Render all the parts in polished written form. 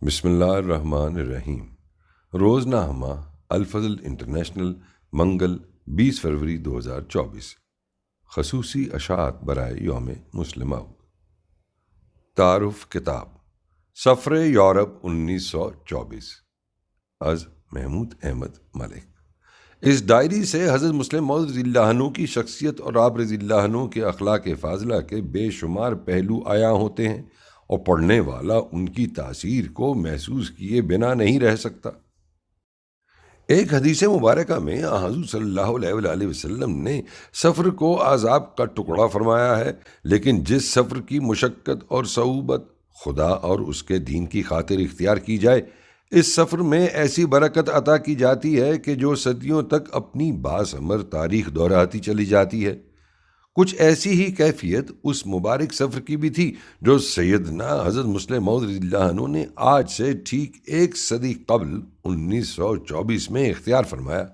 بسم اللہ الرحمن الرحیم۔ روزنامہ الفضل انٹرنیشنل، منگل 20 فروری 2024۔ خصوصی اشاعت برائے یوم مسلم ماؤ۔ تعارف کتاب سفر یورپ 1924 از محمود احمد ملک۔ اس ڈائری سے حضرت مسلم موعود رضی اللہ عنہ کی شخصیت اور آپ رضی اللہ عنہ کے اخلاق فاضلہ کے بے شمار پہلو عیاں ہوتے ہیں اور پڑھنے والا ان کی تاثیر کو محسوس کیے بنا نہیں رہ سکتا۔ ایک حدیث مبارکہ میں حضور صلی اللہ علیہ وآلہ وسلم نے سفر کو عذاب کا ٹکڑا فرمایا ہے، لیکن جس سفر کی مشقت اور صعوبت خدا اور اس کے دین کی خاطر اختیار کی جائے، اس سفر میں ایسی برکت عطا کی جاتی ہے کہ جو صدیوں تک اپنی باثمر تاریخ دہراتی چلی جاتی ہے۔ کچھ ایسی ہی کیفیت اس مبارک سفر کی بھی تھی جو سیدنا حضرت مسلم موعود رضی اللہ عنہ نے آج سے ٹھیک 1 صدی قبل 1924 میں اختیار فرمایا۔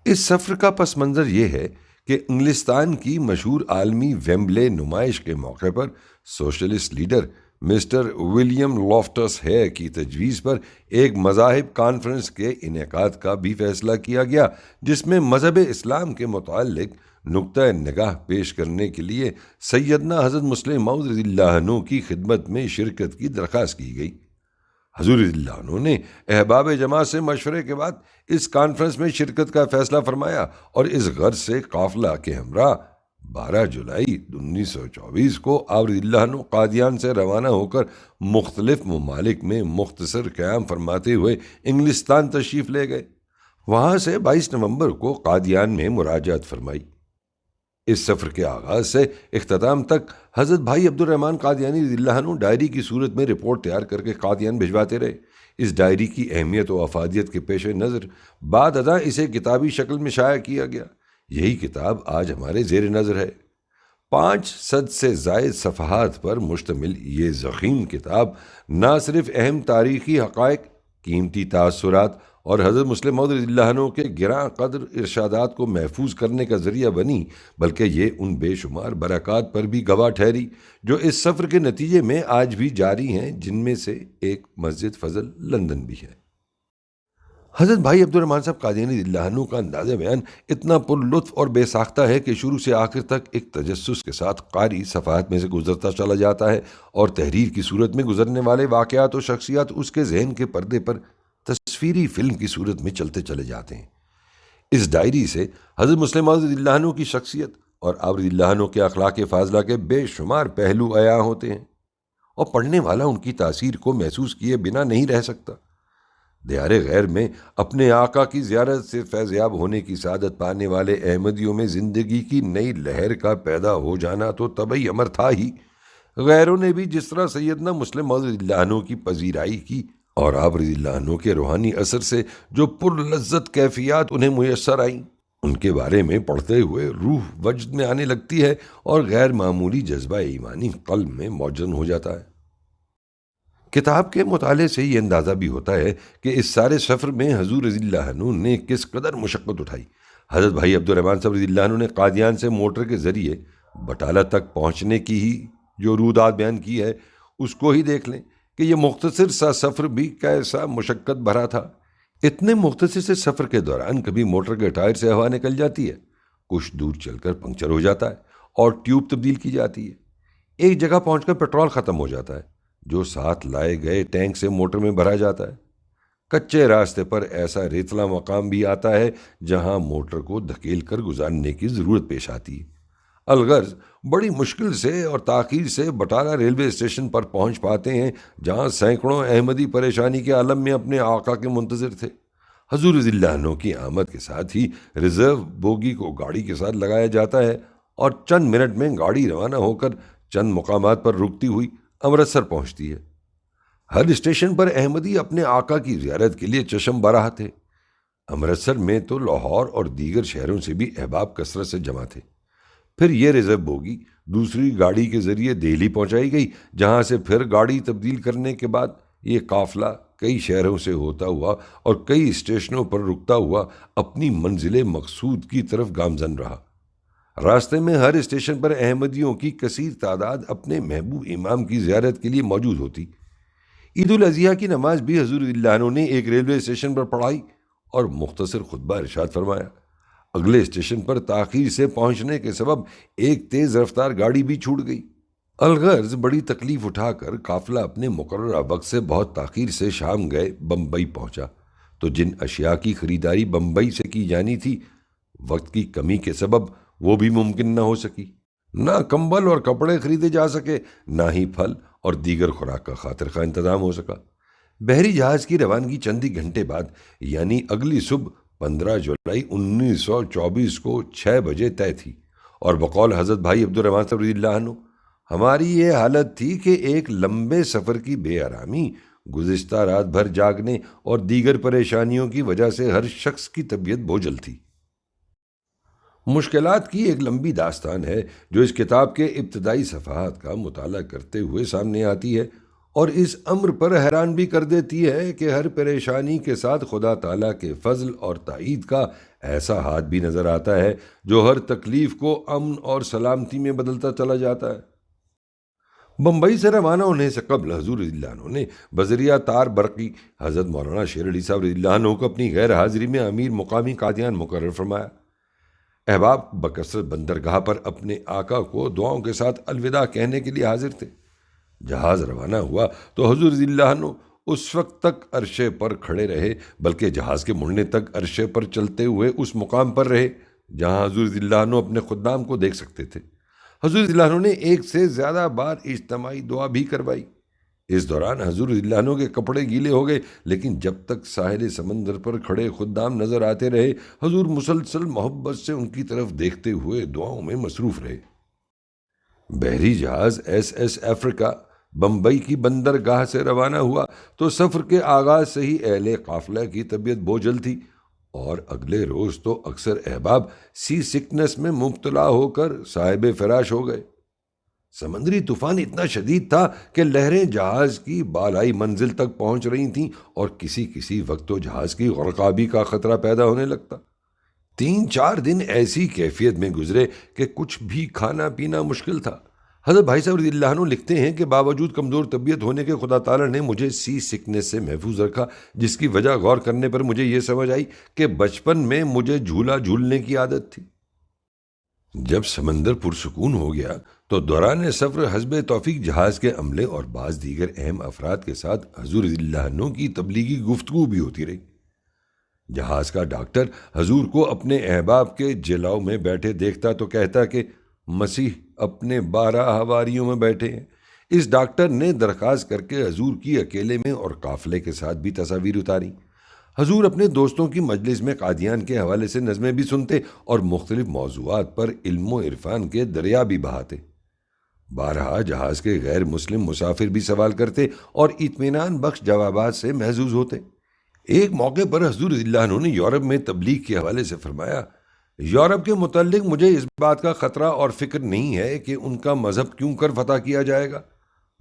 اس سفر کا پس منظر یہ ہے کہ انگلستان کی مشہور عالمی ویمبلے نمائش کے موقع پر سوشلسٹ لیڈر مسٹر ولیم لافٹس ہے کی تجویز پر ایک مذاہب کانفرنس کے انعقاد کا بھی فیصلہ کیا گیا، جس میں مذہب اسلام کے متعلق نقطۂ نگاہ پیش کرنے کے لیے سیدنا حضرت مسلم موعود رضی اللہ عنہ کی خدمت میں شرکت کی درخواست کی گئی۔ حضور رضی اللہ عنہ نے احباب جماعت سے مشورے کے بعد اس کانفرنس میں شرکت کا فیصلہ فرمایا اور اس غرض سے قافلہ کے ہمراہ 12 جولائی 1924 کو آپ رضی اللہ عنہ قادیان سے روانہ ہو کر مختلف ممالک میں مختصر قیام فرماتے ہوئے انگلستان تشریف لے گئے۔ وہاں سے 22 نومبر کو قادیان میں مراجعت فرمائی۔ اس سفر کے آغاز سے اختتام تک حضرت بھائی عبد الرحمن قادیانی رضی اللہ عنہ ڈائری کی صورت میں رپورٹ تیار کر کے قادیان بھجواتے رہے۔ اس ڈائری کی اہمیت و افادیت کے پیش نظر بعد ازاں اسے کتابی شکل میں شائع کیا گیا۔ یہی کتاب آج ہمارے زیر نظر ہے۔ 500 سے زائد صفحات پر مشتمل یہ ضخیم کتاب نہ صرف اہم تاریخی حقائق، قیمتی تاثرات اور حضرت مسلم موعود رضی اللہ عنہ کے گراں قدر ارشادات کو محفوظ کرنے کا ذریعہ بنی، بلکہ یہ ان بے شمار برکات پر بھی گواہ ٹھہری جو اس سفر کے نتیجے میں آج بھی جاری ہیں، جن میں سے ایک مسجد فضل لندن بھی ہے۔ حضرت بھائی عبد الرحمن صاحب قادیانی رضی اللہ عنہ کا انداز بیان اتنا پر لطف اور بے ساختہ ہے کہ شروع سے آخر تک ایک تجسس کے ساتھ قاری صفحات میں سے گزرتا چلا جاتا ہے اور تحریر کی صورت میں گزرنے والے واقعات و شخصیات اس کے ذہن کے پردے پر تصویری فلم کی صورت میں چلتے چلے جاتے ہیں۔ اس ڈائری سے حضرت مسلم موعود رضی اللہ عنہ کی شخصیت اور آپ رضی اللہ عنہ کے اخلاق فاضلہ کے بے شمار پہلو عیاں ہوتے ہیں اور پڑھنے والا ان کی تاثیر کو محسوس کیے بنا نہیں رہ سکتا۔ دیار غیر میں اپنے آقا کی زیارت سے فیضیاب ہونے کی سعادت پانے والے احمدیوں میں زندگی کی نئی لہر کا پیدا ہو جانا تو طبعی امر تھا ہی۔ غیروں نے بھی جس طرح سیدنا مسلم موعود رضی اللہ عنہ کی پذیرائی کی اور آپ رضی اللہ عنہ کے روحانی اثر سے جو پر لذت کیفیات انہیں میسر آئیں، ان کے بارے میں پڑھتے ہوئے روح وجد میں آنے لگتی ہے اور غیر معمولی جذبہ ایمانی قلب میں موجن ہو جاتا ہے۔ کتاب کے مطالعے سے یہ اندازہ بھی ہوتا ہے کہ اس سارے سفر میں حضور رضی اللہ عنہ نے کس قدر مشقت اٹھائی۔ حضرت بھائی عبد الرحمن صاحب رضی اللہ عنہ نے قادیان سے موٹر کے ذریعے بٹالہ تک پہنچنے کی ہی جو رودات بیان کی ہے، اس کو ہی دیکھ لیں کہ یہ مختصر سا سفر بھی کیسا مشقت بھرا تھا۔ اتنے مختصر سے سفر کے دوران کبھی موٹر کے ٹائر سے ہوا نکل جاتی ہے، کچھ دور چل کر پنکچر ہو جاتا ہے اور ٹیوب تبدیل کی جاتی ہے، ایک جگہ پہنچ کر پیٹرول ختم ہو جاتا ہے جو ساتھ لائے گئے ٹینک سے موٹر میں بھرا جاتا ہے۔ کچے راستے پر ایسا ریتلا مقام بھی آتا ہے جہاں موٹر کو دھکیل کر گزارنے کی ضرورت پیش آتی ہے۔ الغرض بڑی مشکل سے اور تاخیر سے بٹالہ ریلوے اسٹیشن پر پہنچ پاتے ہیں، جہاں سینکڑوں احمدی پریشانی کے عالم میں اپنے آقا کے منتظر تھے۔ حضور رضی اللہ عنہ کی آمد کے ساتھ ہی ریزرو بوگی کو گاڑی کے ساتھ لگایا جاتا ہے اور چند منٹ میں گاڑی روانہ ہو کر چند مقامات پر رکتی ہوئی امرتسر پہنچتی ہے۔ ہر اسٹیشن پر احمدی اپنے آقا کی زیارت کے لیے چشم براہ تھے۔ امرتسر میں تو لاہور اور دیگر شہروں سے بھی احباب کثرت سے جمع تھے۔ پھر یہ ریزرو بوگی دوسری گاڑی کے ذریعے دہلی پہنچائی گئی، جہاں سے پھر گاڑی تبدیل کرنے کے بعد یہ قافلہ کئی شہروں سے ہوتا ہوا اور کئی اسٹیشنوں پر رکتا ہوا اپنی منزل مقصود کی طرف گامزن رہا۔ راستے میں ہر اسٹیشن پر احمدیوں کی کثیر تعداد اپنے محبوب امام کی زیارت کے لیے موجود ہوتی۔ عید الاضحیٰ کی نماز بھی حضور رضی اللہ عنہ نے ایک ریلوے اسٹیشن پر پڑھائی اور مختصر خطبہ ارشاد فرمایا۔ اگلے اسٹیشن پر تاخیر سے پہنچنے کے سبب ایک تیز رفتار گاڑی بھی چھوٹ گئی۔ الغرض بڑی تکلیف اٹھا کر قافلہ اپنے مقررہ وقت سے بہت تاخیر سے شام گئے بمبئی پہنچا تو جن اشیاء کی خریداری بمبئی سے کی جانی تھی، وقت کی کمی کے سبب وہ بھی ممکن نہ ہو سکی۔ نہ کمبل اور کپڑے خریدے جا سکے، نہ ہی پھل اور دیگر خوراک کا خاطر خواہ انتظام ہو سکا۔ بحری جہاز کی روانگی چند ہی گھنٹے بعد یعنی اگلی صبح 15 جولائی 1924 کو 6 بجے طے تھی، اور بقول حضرت بھائی عبدالرحمن صاحب رضی اللہ عنہ، ہماری یہ حالت تھی کہ ایک لمبے سفر کی بے آرامی، گزشتہ رات بھر جاگنے اور دیگر پریشانیوں کی وجہ سے ہر شخص کی طبیعت بوجھل تھی۔ مشکلات کی ایک لمبی داستان ہے جو اس کتاب کے ابتدائی صفحات کا مطالعہ کرتے ہوئے سامنے آتی ہے، اور اس امر پر حیران بھی کر دیتی ہے کہ ہر پریشانی کے ساتھ خدا تعالیٰ کے فضل اور تائید کا ایسا ہاتھ بھی نظر آتا ہے جو ہر تکلیف کو امن اور سلامتی میں بدلتا چلا جاتا ہے۔ بمبئی سے روانہ ہونے سے قبل حضور رضی اللہ عنہ نے بذریعہ تار برقی حضرت مولانا شیر علی صاحب رضی اللہ عنہ کو اپنی غیر حاضری میں امیر مقامی قادیان مقرر فرمایا۔ احباب بکثرت بندرگاہ پر اپنے آقا کو دعاؤں کے ساتھ الوداع کہنے کے لیے حاضر تھے۔ جہاز روانہ ہوا تو حضور رضی اللہ عنہ اس وقت تک عرشے پر کھڑے رہے، بلکہ جہاز کے مڑنے تک عرشے پر چلتے ہوئے اس مقام پر رہے جہاں حضور رضی اللہ عنہ اپنے خدام کو دیکھ سکتے تھے۔ حضور رضی اللہ عنہ نے ایک سے زیادہ بار اجتماعی دعا بھی کروائی۔ اس دوران حضور رضی اللہ عنہ کے کپڑے گیلے ہو گئے، لیکن جب تک ساحل سمندر پر کھڑے خدام نظر آتے رہے، حضور مسلسل محبت سے ان کی طرف دیکھتے ہوئے دعاؤں میں مصروف رہے۔ بحری جہاز ایس ایس افریقہ بمبئی کی بندرگاہ سے روانہ ہوا تو سفر کے آغاز سے ہی اہل قافلہ کی طبیعت بوجھل تھی، اور اگلے روز تو اکثر احباب سی سکنس میں مبتلا ہو کر صاحب فراش ہو گئے۔ سمندری طوفان اتنا شدید تھا کہ لہریں جہاز کی بالائی منزل تک پہنچ رہی تھیں، اور کسی وقت تو جہاز کی غرقابی کا خطرہ پیدا ہونے لگتا۔ 3-4 دن ایسی کیفیت میں گزرے کہ کچھ بھی کھانا پینا مشکل تھا۔ حضرت بھائی صاحب رضی اللہ عنہ لکھتے ہیں کہ باوجود کمزور طبیعت ہونے کے خدا تعالیٰ نے مجھے سی سکنس سے محفوظ رکھا، جس کی وجہ غور کرنے پر مجھے یہ سمجھ آئی کہ بچپن میں مجھے جھولا جھولنے کی عادت تھی۔ جب سمندر پرسکون ہو گیا تو دوران سفر حسب توفیق جہاز کے عملے اور بعض دیگر اہم افراد کے ساتھ حضور رضی اللہ عنہ کی تبلیغی گفتگو بھی ہوتی رہی۔ جہاز کا ڈاکٹر حضور کو اپنے احباب کے جلاؤ میں بیٹھے دیکھتا تو کہتا کہ مسیح اپنے 12 حواریوں میں بیٹھے ہیں۔ اس ڈاکٹر نے درخواست کر کے حضور کی اکیلے میں اور قافلے کے ساتھ بھی تصاویر اتاری۔ حضور اپنے دوستوں کی مجلس میں قادیان کے حوالے سے نظمیں بھی سنتے اور مختلف موضوعات پر علم و عرفان کے دریا بھی بہاتے۔ بارہا جہاز کے غیر مسلم مسافر بھی سوال کرتے اور اطمینان بخش جوابات سے محظوظ ہوتے۔ ایک موقع پر حضور رضی اللہ عنہ نے یورپ میں تبلیغ کے حوالے سے فرمایا، یورپ کے متعلق مجھے اس بات کا خطرہ اور فکر نہیں ہے کہ ان کا مذہب کیوں کر فتح کیا جائے گا۔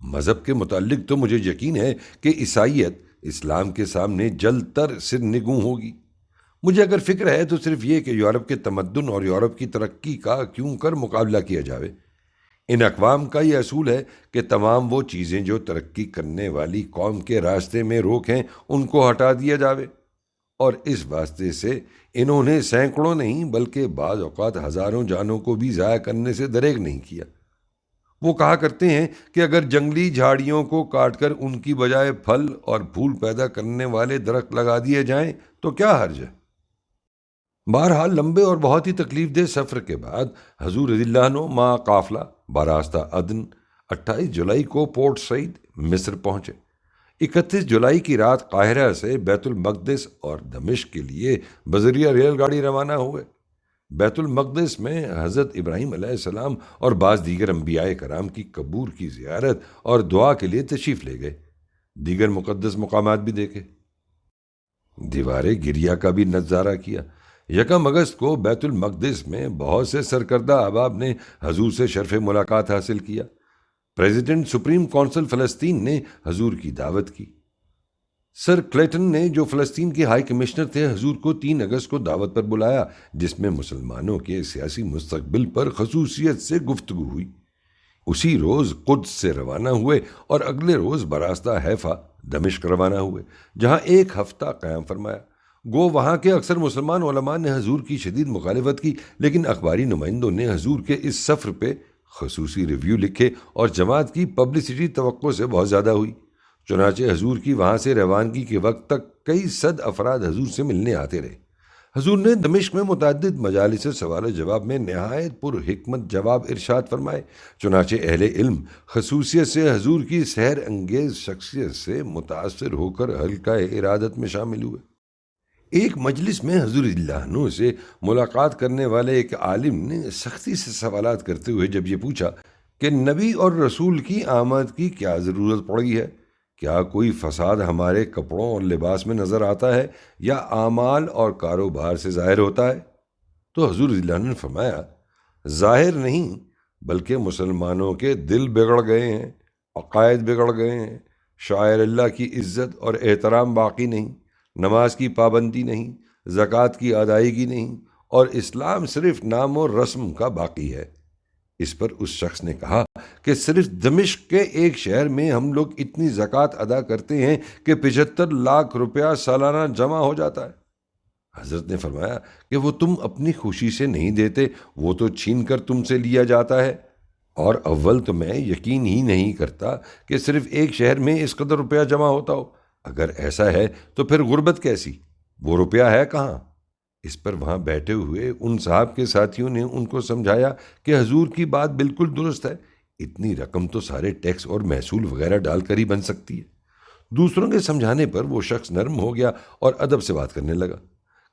مذہب کے متعلق تو مجھے یقین ہے کہ عیسائیت اسلام کے سامنے جلد تر سر نگوں ہوگی۔ مجھے اگر فکر ہے تو صرف یہ کہ یورپ کے تمدن اور یورپ کی ترقی کا کیوں کر مقابلہ کیا جائے۔ ان اقوام کا یہ اصول ہے کہ تمام وہ چیزیں جو ترقی کرنے والی قوم کے راستے میں روک ہیں ان کو ہٹا دیا جاوے، اور اس واسطے سے انہوں نے سینکڑوں نہیں بلکہ بعض اوقات ہزاروں جانوں کو بھی ضائع کرنے سے دریغ نہیں کیا۔ وہ کہا کرتے ہیں کہ اگر جنگلی جھاڑیوں کو کاٹ کر ان کی بجائے پھل اور پھول پیدا کرنے والے درخت لگا دیے جائیں تو کیا حرج ہے۔ بہرحال لمبے اور بہت ہی تکلیف دہ سفر کے بعد حضور رضی اللہ عنہ مع قافلہ براستہ عدن 28 جولائی کو پورٹ سعید مصر پہنچے۔ 31 جولائی کی رات قاہرہ سے بیت المقدس اور دمشق کے لیے بذریعہ ریل گاڑی روانہ ہوئے۔ بیت المقدس میں حضرت ابراہیم علیہ السلام اور بعض دیگر انبیاء کرام کی قبور کی زیارت اور دعا کے لیے تشریف لے گئے۔ دیگر مقدس مقامات بھی دیکھے۔ دیوار گریہ کا بھی نظارہ کیا۔ 1 اگست کو بیت المقدس میں بہت سے سرکردہ احباب نے حضور سے شرف ملاقات حاصل کیا۔ پریزیڈنٹ سپریم کونسل فلسطین نے حضور کی دعوت کی۔ سر کلیٹن نے جو فلسطین کے ہائی کمشنر تھے حضور کو 3 اگست کو دعوت پر بلایا، جس میں مسلمانوں کے سیاسی مستقبل پر خصوصیت سے گفتگو ہوئی۔ اسی روز قدس سے روانہ ہوئے اور اگلے روز براستہ حیفا دمشق روانہ ہوئے، جہاں ایک ہفتہ قیام فرمایا۔ گو وہاں کے اکثر مسلمان علماء نے حضور کی شدید مخالفت کی، لیکن اخباری نمائندوں نے حضور کے اس سفر پہ خصوصی ریویو لکھے اور جماعت کی پبلسٹی توقع سے بہت زیادہ ہوئی۔ چنانچہ حضور کی وہاں سے روانگی کے وقت تک کئی صد افراد حضور سے ملنے آتے رہے۔ حضور نے دمشق میں متعدد مجالس سوال و جواب میں نہایت پر حکمت جواب ارشاد فرمائے۔ چنانچہ اہل علم خصوصیت سے حضور کی سحر انگیز شخصیت سے متاثر ہو کر حلقہ ارادت میں شامل ہوئے۔ ایک مجلس میں حضور اللہ عنہ سے ملاقات کرنے والے ایک عالم نے سختی سے سوالات کرتے ہوئے جب یہ پوچھا کہ نبی اور رسول کی آمد کی کیا ضرورت پڑی ہے؟ کیا کوئی فساد ہمارے کپڑوں اور لباس میں نظر آتا ہے یا اعمال اور کاروبار سے ظاہر ہوتا ہے؟ تو حضور اللہ عنہ نے فرمایا، ظاہر نہیں بلکہ مسلمانوں کے دل بگڑ گئے ہیں، عقائد بگڑ گئے ہیں، شاعر اللہ کی عزت اور احترام باقی نہیں، نماز کی پابندی نہیں، زکوٰۃ کی ادائیگی نہیں، اور اسلام صرف نام و رسم کا باقی ہے۔ اس پر اس شخص نے کہا کہ صرف دمشق کے ایک شہر میں ہم لوگ اتنی زکوٰۃ ادا کرتے ہیں کہ 75 لاکھ روپیہ سالانہ جمع ہو جاتا ہے۔ حضرت نے فرمایا کہ وہ تم اپنی خوشی سے نہیں دیتے، وہ تو چھین کر تم سے لیا جاتا ہے، اور اول تو میں یقین ہی نہیں کرتا کہ صرف ایک شہر میں اس قدر روپیہ جمع ہوتا ہو۔ اگر ایسا ہے تو پھر غربت کیسی؟ وہ روپیہ ہے کہاں؟ اس پر وہاں بیٹھے ہوئے ان صاحب کے ساتھیوں نے ان کو سمجھایا کہ حضور کی بات بالکل درست ہے، اتنی رقم تو سارے ٹیکس اور محصول وغیرہ ڈال کر ہی بن سکتی ہے۔ دوسروں کے سمجھانے پر وہ شخص نرم ہو گیا اور ادب سے بات کرنے لگا۔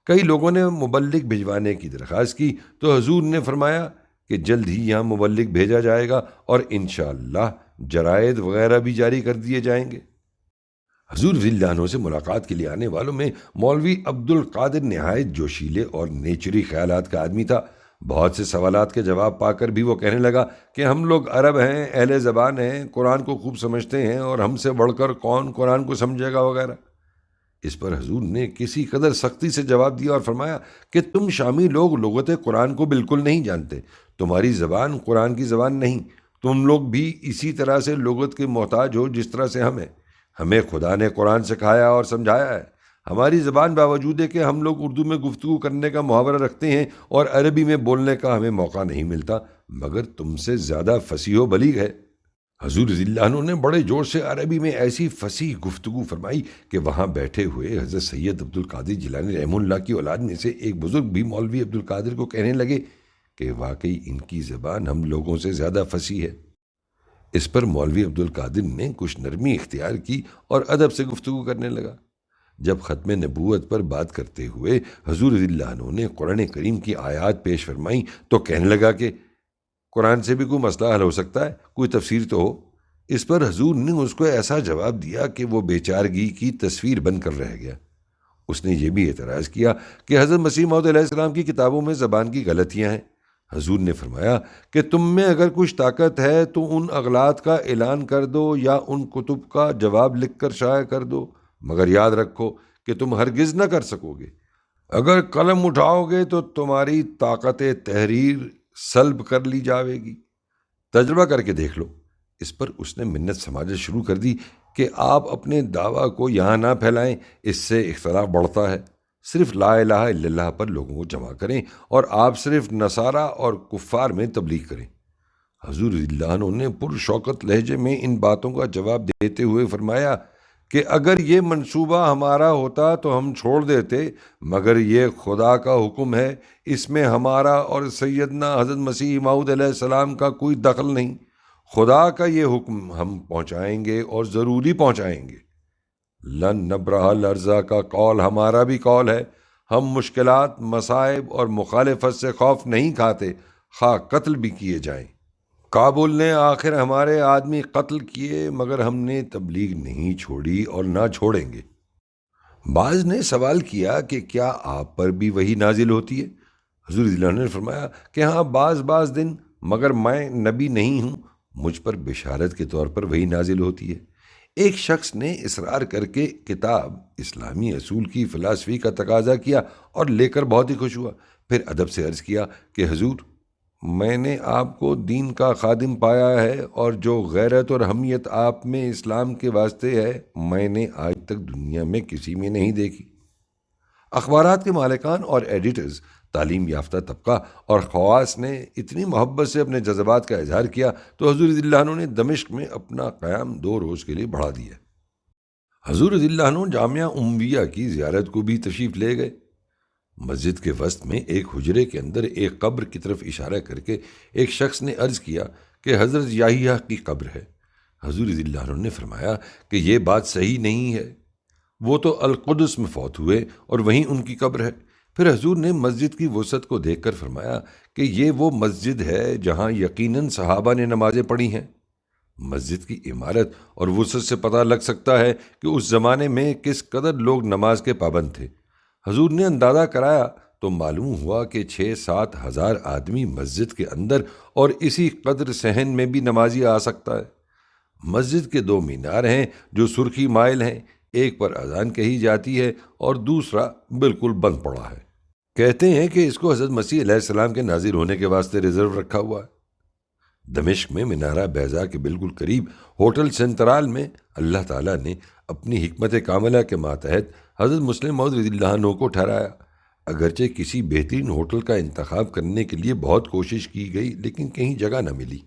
کئی لوگوں نے مبلغ بھجوانے کی درخواست کی تو حضور نے فرمایا کہ جلد ہی یہاں مبلغ بھیجا جائے گا اور انشاءاللہ جرائد وغیرہ بھی جاری کر دیے جائیں گے۔ حضور رضی اللہ عنہ سے ملاقات کے لیے آنے والوں میں مولوی عبد القادر نہایت جوشیلے اور نیچری خیالات کا آدمی تھا۔ بہت سے سوالات کے جواب پا کر بھی وہ کہنے لگا کہ ہم لوگ عرب ہیں، اہل زبان ہیں، قرآن کو خوب سمجھتے ہیں، اور ہم سے بڑھ کر کون قرآن کو سمجھے گا وغیرہ۔ اس پر حضور نے کسی قدر سختی سے جواب دیا اور فرمایا کہ تم شامی لوگ لغت قرآن کو بالکل نہیں جانتے، تمہاری زبان قرآن کی زبان نہیں، تم لوگ بھی اسی طرح سے لغت کے محتاج ہو جس طرح سے ہم ہیں۔ ہمیں خدا نے قرآن سکھایا اور سمجھایا ہے۔ ہماری زبان باوجود ہے کہ ہم لوگ اردو میں گفتگو کرنے کا محاورہ رکھتے ہیں اور عربی میں بولنے کا ہمیں موقع نہیں ملتا، مگر تم سے زیادہ فصیح و بلیغ ہے۔ حضور رضی اللہ عنہ نے بڑے زور سے عربی میں ایسی فصیح گفتگو فرمائی کہ وہاں بیٹھے ہوئے حضرت سید عبد القادر جیلانی رحمہ اللہ کی اولاد میں سے ایک بزرگ بھی مولوی عبد القادر کو کہنے لگے کہ واقعی ان کی زبان ہم لوگوں سے زیادہ فصیح ہے۔ اس پر مولوی عبد القادر نے کچھ نرمی اختیار کی اور ادب سے گفتگو کرنے لگا۔ جب ختم نبوت پر بات کرتے ہوئے حضور رضی اللہ عنہ نے قرآن کریم کی آیات پیش فرمائیں تو کہنے لگا کہ قرآن سے بھی کوئی مسئلہ حل ہو سکتا ہے، کوئی تفسیر تو ہو۔ اس پر حضور نے اس کو ایسا جواب دیا کہ وہ بیچارگی کی تصویر بن کر رہ گیا۔ اس نے یہ بھی اعتراض کیا کہ حضرت مسیح موعود علیہ السلام کی کتابوں میں زبان کی غلطیاں ہیں۔ حضور نے فرمایا کہ تم میں اگر کچھ طاقت ہے تو ان اغلاط کا اعلان کر دو یا ان کتب کا جواب لکھ کر شائع کر دو، مگر یاد رکھو کہ تم ہرگز نہ کر سکو گے۔ اگر قلم اٹھاؤ گے تو تمہاری طاقت تحریر سلب کر لی جاوے گی، تجربہ کر کے دیکھ لو۔ اس پر اس نے منت سماجت شروع کر دی کہ آپ اپنے دعویٰ کو یہاں نہ پھیلائیں، اس سے اختلاف بڑھتا ہے، صرف لا الہ الا اللہ پر لوگوں کو جمع کریں اور آپ صرف نصارہ اور کفار میں تبلیغ کریں۔ حضور رضی اللہ عنہ نے پرشوقت لہجے میں ان باتوں کا جواب دیتے ہوئے فرمایا کہ اگر یہ منصوبہ ہمارا ہوتا تو ہم چھوڑ دیتے، مگر یہ خدا کا حکم ہے، اس میں ہمارا اور سیدنا حضرت مسیح موعود علیہ السلام کا کوئی دخل نہیں۔ خدا کا یہ حکم ہم پہنچائیں گے اور ضروری پہنچائیں گے۔ لن نبرح الارض کا قول ہمارا بھی قول ہے، ہم مشکلات، مصائب اور مخالفت سے خوف نہیں کھاتے، خواہ قتل بھی کیے جائیں۔ کابل نے آخر ہمارے آدمی قتل کیے، مگر ہم نے تبلیغ نہیں چھوڑی اور نہ چھوڑیں گے۔ بعض نے سوال کیا کہ کیا آپ پر بھی وحی نازل ہوتی ہے؟ حضور رضی اللہ عنہ نے فرمایا کہ ہاں، بعض دن، مگر میں نبی نہیں ہوں، مجھ پر بشارت کے طور پر وحی نازل ہوتی ہے۔ ایک شخص نے اصرار کر کے کتاب اسلامی اصول کی فلسفی کا تقاضا کیا اور لے کر بہت ہی خوش ہوا، پھر ادب سے عرض کیا کہ حضور، میں نے آپ کو دین کا خادم پایا ہے، اور جو غیرت اور حمیت آپ میں اسلام کے واسطے ہے میں نے آج تک دنیا میں کسی میں نہیں دیکھی۔ اخبارات کے مالکان اور ایڈیٹرز، تعلیم یافتہ طبقہ اور خواص نے اتنی محبت سے اپنے جذبات کا اظہار کیا تو حضور رضی اللہ عنہ نے دمشق میں اپنا قیام 2 روز کے لیے بڑھا دیا۔ حضور رضی اللہ عنہ جامعہ امویہ کی زیارت کو بھی تشریف لے گئے۔ مسجد کے وسط میں ایک حجرے کے اندر ایک قبر کی طرف اشارہ کر کے ایک شخص نے عرض کیا کہ حضرت یحییٰ کی قبر ہے۔ حضور رضی اللہ عنہ نے فرمایا کہ یہ بات صحیح نہیں ہے، وہ تو القدس میں فوت ہوئے اور وہیں ان کی قبر ہے۔ پھر حضور نے مسجد کی وسعت کو دیکھ کر فرمایا کہ یہ وہ مسجد ہے جہاں یقیناً صحابہ نے نمازیں پڑھی ہیں۔ مسجد کی عمارت اور وسعت سے پتہ لگ سکتا ہے کہ اس زمانے میں کس قدر لوگ نماز کے پابند تھے۔ حضور نے اندازہ کرایا تو معلوم ہوا کہ 6-7 ہزار آدمی مسجد کے اندر اور اسی قدر صحن میں بھی نمازی آ سکتا ہے۔ مسجد کے 2 مینار ہیں جو سرخی مائل ہیں، ایک پر اذان کہی جاتی ہے اور دوسرا بالکل بند پڑا ہے۔ کہتے ہیں کہ اس کو حضرت مسیح علیہ السلام کے نازل ہونے کے واسطے ریزرو رکھا ہوا ہے۔ دمشق میں منارہ بیضا کے بالکل قریب ہوٹل سنترال میں اللہ تعالیٰ نے اپنی حکمت کاملہ کے ماتحت حضرت مسلم موعود رضی اللہ عنہ کو ٹھہرایا۔ اگرچہ کسی بہترین ہوٹل کا انتخاب کرنے کے لیے بہت کوشش کی گئی لیکن کہیں جگہ نہ ملی۔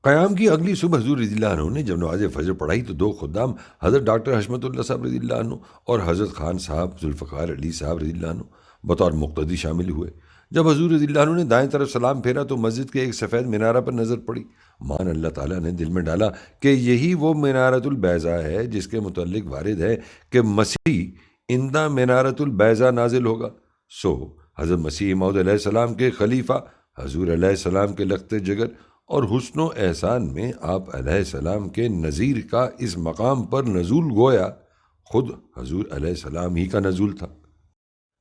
قیام کی اگلی صبح حضور رضی اللہ عنہ نے جب نماز فجر پڑھائی تو 2 خدام حضرت ڈاکٹر حشمت اللہ صاحب رضی اللہ عنہ اور حضرت خان صاحب ذوالفقار علی صاحب رضی اللہ عنہ بطور مقتدی شامل ہوئے۔ جب حضور رضی اللہ عنہ نے دائیں طرف سلام پھیرا تو مسجد کے ایک سفید مینارہ پر نظر پڑی۔ مان اللہ تعالیٰ نے دل میں ڈالا کہ یہی وہ مینارۃ البیضا ہے جس کے متعلق وارد ہے کہ مسیح اندہ مینارۃ البیضا نازل ہوگا۔ سو حضرت مسیح موعود علیہ السلام کے خلیفہ حضور علیہ السلام کے لخت جگر اور حسن و احسان میں آپ علیہ السلام کے نظیر کا اس مقام پر نزول گویا خود حضور علیہ السلام ہی کا نزول تھا۔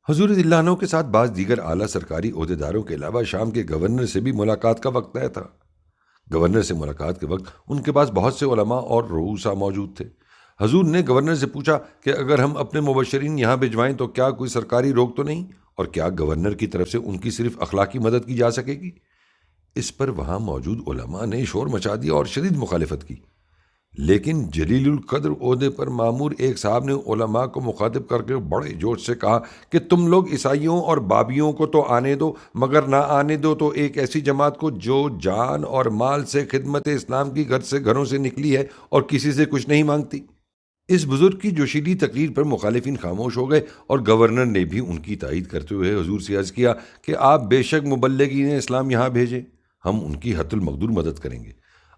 حضور رضی اللہ عنہ کے ساتھ بعض دیگر اعلیٰ سرکاری عہدیداروں کے علاوہ شام کے گورنر سے بھی ملاقات کا وقت طے تھا۔ گورنر سے ملاقات کے وقت ان کے پاس بہت سے علماء اور رؤسا موجود تھے۔ حضور نے گورنر سے پوچھا کہ اگر ہم اپنے مبشرین یہاں بھجوائیں تو کیا کوئی سرکاری روک تو نہیں، اور کیا گورنر کی طرف سے ان کی صرف اخلاقی مدد کی جا سکے گی؟ اس پر وہاں موجود علماء نے شور مچا دیا اور شدید مخالفت کی، لیکن جلیل القدر عہدے پر مامور ایک صاحب نے علماء کو مخاطب کر کے بڑے جوش سے کہا کہ تم لوگ عیسائیوں اور بابیوں کو تو آنے دو، مگر نہ آنے دو تو ایک ایسی جماعت کو جو جان اور مال سے خدمت اسلام کی گھروں سے نکلی ہے اور کسی سے کچھ نہیں مانگتی۔ اس بزرگ کی جوشیلی تقریر پر مخالفین خاموش ہو گئے اور گورنر نے بھی ان کی تائید کرتے ہوئے حضور سے عرض کیا کہ آپ بے شک مبلغین اسلام یہاں بھیجیں، ہم ان کی حت المقدور مدد کریں گے۔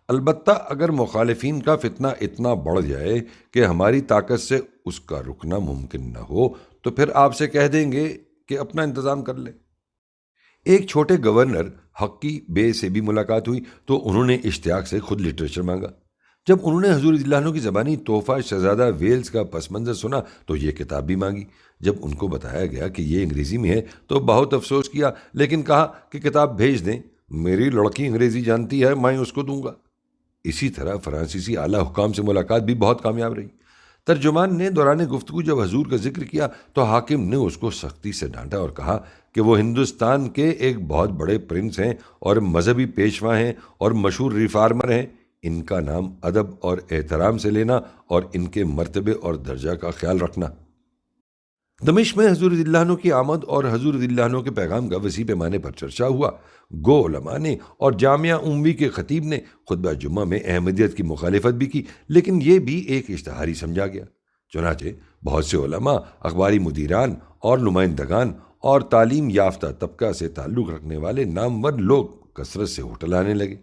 البتہ اگر مخالفین کا فتنہ اتنا بڑھ جائے کہ ہماری طاقت سے اس کا رکنا ممکن نہ ہو تو پھر آپ سے کہہ دیں گے کہ اپنا انتظام کر لیں۔ ایک چھوٹے گورنر حقی بے سے بھی ملاقات ہوئی تو انہوں نے اشتیاق سے خود لٹریچر مانگا۔ جب انہوں نے حضور رضی اللہ عنہ کی زبانی تحفہ شہزادہ ویلز کا پس منظر سنا تو یہ کتاب بھی مانگی۔ جب ان کو بتایا گیا کہ یہ انگریزی میں ہے تو بہت افسوس کیا، لیکن کہا کہ کتاب بھیج دیں، میری لڑکی انگریزی جانتی ہے، میں اس کو دوں گا۔ اسی طرح فرانسیسی اعلیٰ حکام سے ملاقات بھی بہت کامیاب رہی۔ ترجمان نے دوران گفتگو جب حضور کا ذکر کیا تو حاکم نے اس کو سختی سے ڈانٹا اور کہا کہ وہ ہندوستان کے ایک بہت بڑے پرنس ہیں اور مذہبی پیشوا ہیں اور مشہور ریفارمر ہیں، ان کا نام ادب اور احترام سے لینا اور ان کے مرتبے اور درجہ کا خیال رکھنا۔ دمشق میں حضور رضی اللہ عنہ کی آمد اور حضور رضی اللہ عنہ کے پیغام کا وسیع پیمانے پر چرچا ہوا۔ گو علماء نے اور جامعہ اموی کے خطیب نے خطبہ جمعہ میں احمدیت کی مخالفت بھی کی، لیکن یہ بھی ایک اشتہاری سمجھا گیا۔ چنانچہ بہت سے علماء، اخباری مدیران اور نمائندگان اور تعلیم یافتہ طبقہ سے تعلق رکھنے والے نامور لوگ کثرت سے ہوٹل آنے لگے۔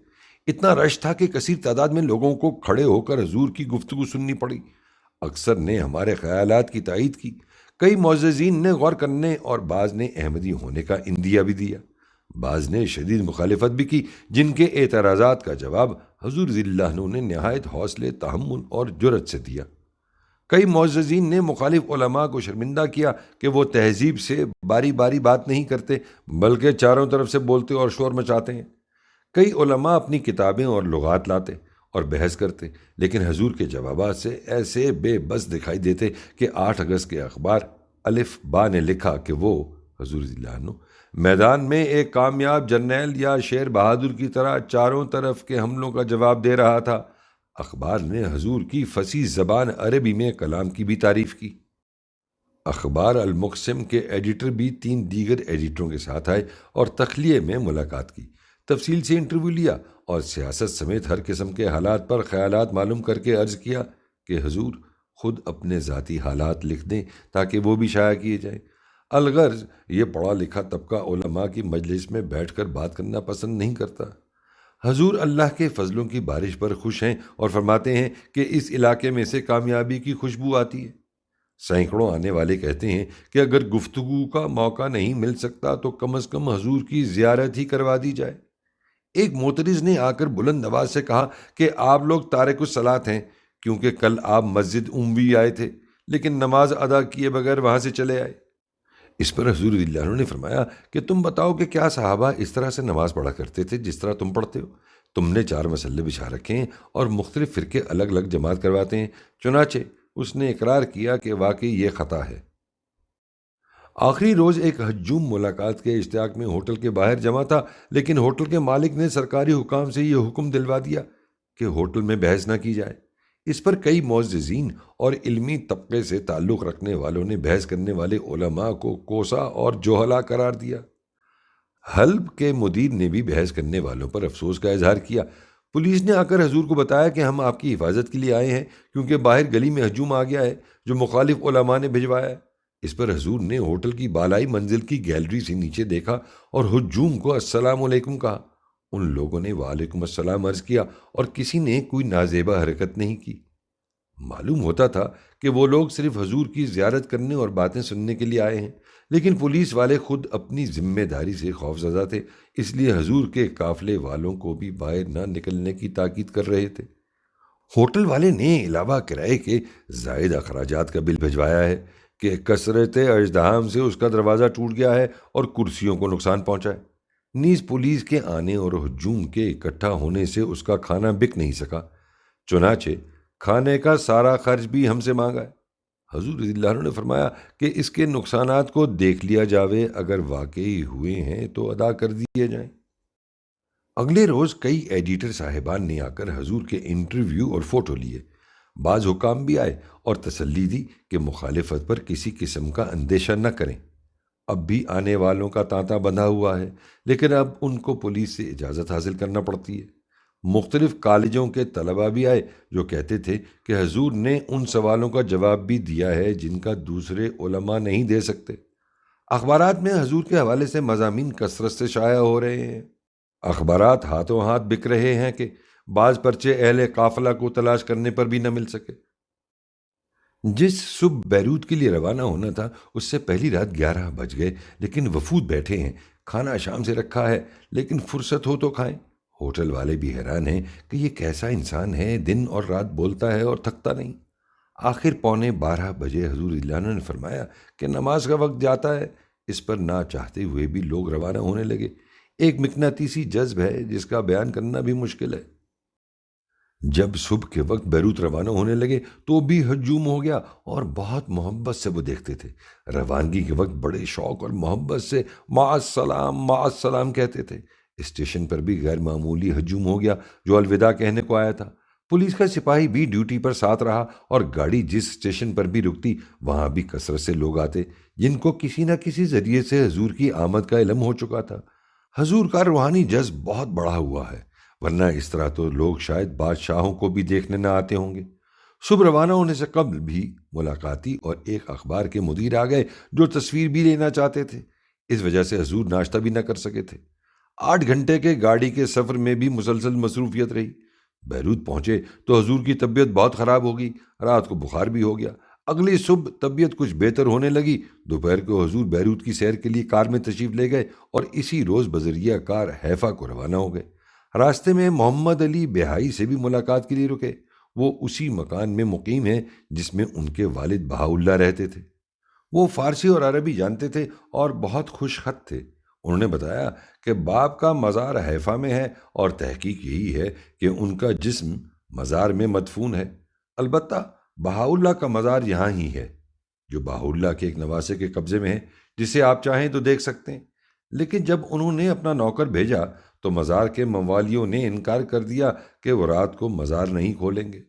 اتنا رش تھا کہ کثیر تعداد میں لوگوں کو کھڑے ہو کر حضور کی گفتگو سننی پڑی۔ اکثر نے ہمارے خیالات کی تائید کی، کئی معززین نے غور کرنے اور بعض نے احمدی ہونے کا اندیہ بھی دیا، بعض نے شدید مخالفت بھی کی، جن کے اعتراضات کا جواب حضور رضی اللہ عنہ نے نہایت حوصلے، تحمل اور جرأت سے دیا۔ کئی معززین نے مخالف علماء کو شرمندہ کیا کہ وہ تہذیب سے باری باری بات نہیں کرتے بلکہ چاروں طرف سے بولتے اور شور مچاتے ہیں۔ کئی علماء اپنی کتابیں اور لغات لاتے اور بحث کرتے، لیکن حضور کے جوابات سے ایسے بے بس دکھائی دیتے کہ 8 اگست کے اخبار الف با نے لکھا کہ وہ حضور رضی اللہ عنہ میدان میں ایک کامیاب جرنیل یا شیر بہادر کی طرح چاروں طرف کے حملوں کا جواب دے رہا تھا۔ اخبار نے حضور کی فصیح زبان عربی میں کلام کی بھی تعریف کی۔ اخبار المقسم کے ایڈیٹر بھی 3 دیگر ایڈیٹروں کے ساتھ آئے اور تخلیے میں ملاقات کی، تفصیل سے انٹرویو لیا اور سیاست سمیت ہر قسم کے حالات پر خیالات معلوم کر کے عرض کیا کہ حضور خود اپنے ذاتی حالات لکھ دیں تاکہ وہ بھی شائع کیے جائیں۔ الغرض یہ پڑھا لکھا طبقہ علماء کی مجلس میں بیٹھ کر بات کرنا پسند نہیں کرتا۔ حضور اللہ کے فضلوں کی بارش پر خوش ہیں اور فرماتے ہیں کہ اس علاقے میں سے کامیابی کی خوشبو آتی ہے۔ سینکڑوں آنے والے کہتے ہیں کہ اگر گفتگو کا موقع نہیں مل سکتا تو کم از کم حضور کی زیارت ہی کروا دی جائے۔ ایک معترض نے آ کر بلند آواز سے کہا کہ آپ لوگ تارک الصلاۃ ہیں، کیونکہ کل آپ مسجد اموی آئے تھے لیکن نماز ادا کیے بغیر وہاں سے چلے آئے۔ اس پر حضور رضی اللہ عنہ نے فرمایا کہ تم بتاؤ کہ کیا صحابہ اس طرح سے نماز پڑھا کرتے تھے جس طرح تم پڑھتے ہو؟ تم نے 4 مسلے بچھا رکھے ہیں اور مختلف فرقے الگ الگ جماعت کرواتے ہیں۔ چنانچہ اس نے اقرار کیا کہ واقعی یہ خطا ہے۔ آخری روز ایک ہجوم ملاقات کے اشتیاق میں ہوٹل کے باہر جمع تھا، لیکن ہوٹل کے مالک نے سرکاری حکام سے یہ حکم دلوا دیا کہ ہوٹل میں بحث نہ کی جائے۔ اس پر کئی معززین اور علمی طبقے سے تعلق رکھنے والوں نے بحث کرنے والے علماء کو کوسا اور جوہلا قرار دیا۔ حلب کے مدیر نے بھی بحث کرنے والوں پر افسوس کا اظہار کیا۔ پولیس نے آ کر حضور کو بتایا کہ ہم آپ کی حفاظت کے لیے آئے ہیں کیونکہ باہر گلی میں ہجوم آ گیا ہے جو مخالف علماء نے بھجوایا ہے۔ اس پر حضور نے ہوٹل کی بالائی منزل کی گیلری سے نیچے دیکھا اور ہجوم کو السلام علیکم کہا۔ ان لوگوں نے وعلیکم السلام عرض کیا اور کسی نے کوئی نازیبہ حرکت نہیں کی۔ معلوم ہوتا تھا کہ وہ لوگ صرف حضور کی زیارت کرنے اور باتیں سننے کے لیے آئے ہیں، لیکن پولیس والے خود اپنی ذمہ داری سے خوفزدہ تھے، اس لیے حضور کے قافلے والوں کو بھی باہر نہ نکلنے کی تاکید کر رہے تھے۔ ہوٹل والے نے علاوہ کرائے کے زائد اخراجات کا بل بھجوایا ہے کہ کثرت ازدحام سے اس کا دروازہ ٹوٹ گیا ہے اور کرسیوں کو نقصان پہنچا ہے۔ نیز پولیس کے آنے اور ہجوم کے اکٹھا ہونے سے اس کا کھانا بک نہیں سکا، چنانچہ کھانے کا سارا خرچ بھی ہم سے مانگا ہے۔ حضور رضی اللہ عنہ نے فرمایا کہ اس کے نقصانات کو دیکھ لیا جاوے، اگر واقعی ہوئے ہیں تو ادا کر دیے جائیں۔ اگلے روز کئی ایڈیٹر صاحبان نے آ کر حضور کے انٹرویو اور فوٹو لیے۔ بعض حکام بھی آئے اور تسلی دی کہ مخالفت پر کسی قسم کا اندیشہ نہ کریں۔ اب بھی آنے والوں کا تانتا بندھا ہوا ہے، لیکن اب ان کو پولیس سے اجازت حاصل کرنا پڑتی ہے۔ مختلف کالجوں کے طلباء بھی آئے جو کہتے تھے کہ حضور نے ان سوالوں کا جواب بھی دیا ہے جن کا دوسرے علماء نہیں دے سکتے۔ اخبارات میں حضور کے حوالے سے مضامین کثرت سے شائع ہو رہے ہیں۔ اخبارات ہاتھوں ہاتھ بک رہے ہیں کہ بعض پرچے اہل قافلہ کو تلاش کرنے پر بھی نہ مل سکے۔ جس صبح بیروت کے لیے روانہ ہونا تھا اس سے پہلی رات 11 بج گئے، لیکن وفود بیٹھے ہیں، کھانا شام سے رکھا ہے لیکن فرصت ہو تو کھائیں۔ ہوٹل والے بھی حیران ہیں کہ یہ کیسا انسان ہے، دن اور رات بولتا ہے اور تھکتا نہیں۔ آخر 11:15 بجے حضور رضی اللہ عنہ نے فرمایا کہ نماز کا وقت جاتا ہے۔ اس پر نہ چاہتے ہوئے بھی لوگ روانہ ہونے لگے۔ ایک مقناطیسی جذب ہے جس کا بیان کرنا بھی مشکل ہے۔ جب صبح کے وقت بیروت روانہ ہونے لگے تو بھی ہجوم ہو گیا اور بہت محبت سے وہ دیکھتے تھے۔ روانگی کے وقت بڑے شوق اور محبت سے مع السلام مع السلام کہتے تھے۔ اسٹیشن پر بھی غیر معمولی ہجوم ہو گیا جو الوداع کہنے کو آیا تھا۔ پولیس کا سپاہی بھی ڈیوٹی پر ساتھ رہا اور گاڑی جس اسٹیشن پر بھی رکتی وہاں بھی کثرت سے لوگ آتے جن کو کسی نہ کسی ذریعے سے حضور کی آمد کا علم ہو چکا تھا۔ حضور کا روحانی جذب بہت بڑا ہوا ہے، ورنہ اس طرح تو لوگ شاید بادشاہوں کو بھی دیکھنے نہ آتے ہوں گے۔ صبح روانہ ہونے سے قبل بھی ملاقاتی اور ایک اخبار کے مدیر آ گئے جو تصویر بھی لینا چاہتے تھے، اس وجہ سے حضور ناشتہ بھی نہ کر سکے تھے۔ 8 گھنٹے کے گاڑی کے سفر میں بھی مسلسل مصروفیت رہی۔ بیروت پہنچے تو حضور کی طبیعت بہت خراب ہو گئی، رات کو بخار بھی ہو گیا۔ اگلی صبح طبیعت کچھ بہتر ہونے لگی۔ دوپہر کو حضور بیروت کی سیر کے لیے کار میں تشریف لے گئے اور اسی روز بذریعہ کار حیفا کو روانہ ہو گئے۔ راستے میں محمد علی بہائی سے بھی ملاقات کے لیے رکے۔ وہ اسی مکان میں مقیم ہیں جس میں ان کے والد بہاءاللہ رہتے تھے۔ وہ فارسی اور عربی جانتے تھے اور بہت خوش خط تھے۔ انہوں نے بتایا کہ باپ کا مزار حیفا میں ہے اور تحقیق یہی ہے کہ ان کا جسم مزار میں مدفون ہے، البتہ بہاءاللہ کا مزار یہاں ہی ہے۔ جو باہولہ کے ایک نواسے کے قبضے میں ہے، جسے آپ چاہیں تو دیکھ سکتے ہیں۔ لیکن جب انہوں نے اپنا نوکر بھیجا تو مزار کے موالیوں نے انکار کر دیا کہ وہ رات کو مزار نہیں کھولیں گے۔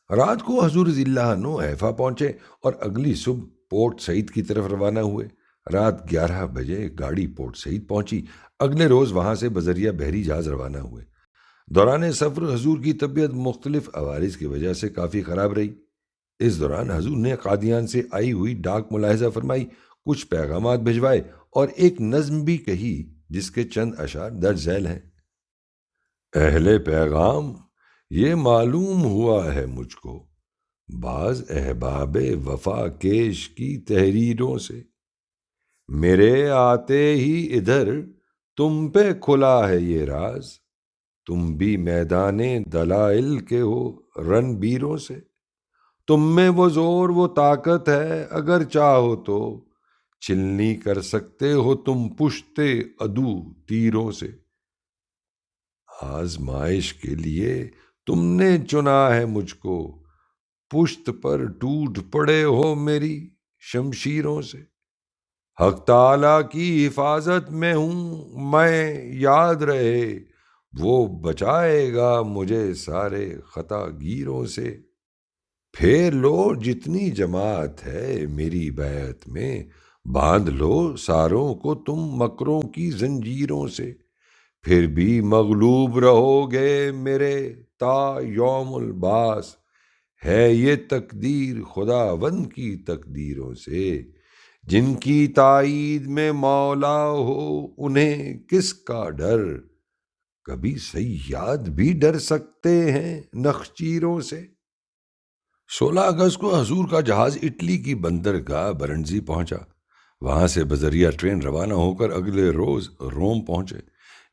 رات کو حضور رضی اللہ عنہ حیفا پہنچے اور اگلی صبح پورٹ سعید کی طرف روانہ ہوئے۔ رات 11 بجے گاڑی پورٹ سعید پہنچی۔ اگلے روز وہاں سے بذریعہ بحری جہاز روانہ ہوئے۔ دوران سفر حضور کی طبیعت مختلف عوارض کی وجہ سے کافی خراب رہی۔ اس دوران حضور نے قادیان سے آئی ہوئی ڈاک ملاحظہ فرمائی، کچھ پیغامات بھجوائے اور ایک نظم بھی کہی جس کے چند اشعار درج ذیل ہیں۔ اہل پیغام، یہ معلوم ہوا ہے مجھ کو بعض احباب وفا کیش کی تحریروں سے، میرے آتے ہی ادھر تم پہ کھلا ہے یہ راز، تم بھی میدان دلائل کے ہو رن بیروں سے، تم میں وہ زور وہ طاقت ہے اگر چاہو تو چلنی کر سکتے ہو تم پشتے عدو تیروں سے، آزمائش کے لیے تم نے چنا ہے مجھ کو، پشت پر ٹوٹ پڑے ہو میری شمشیروں سے، حق تعالیٰ کی حفاظت میں ہوں میں، یاد رہے وہ بچائے گا مجھے سارے خطا گیروں سے، پھیر لو جتنی جماعت ہے میری بیعت میں، باندھ لو ساروں کو تم مکروں کی زنجیروں سے، پھر بھی مغلوب رہو گے میرے تا یوم الباس، ہے یہ تقدیر خداوند کی تقدیروں سے، جن کی تائید میں مولا ہو انہیں کس کا ڈر، کبھی صیاد بھی ڈر سکتے ہیں نخچیروں سے۔ 16 اگست کو حضور کا جہاز اٹلی کی بندرگاہ برنزی پہنچا۔ وہاں سے بذریعہ ٹرین روانہ ہو کر اگلے روز روم پہنچے۔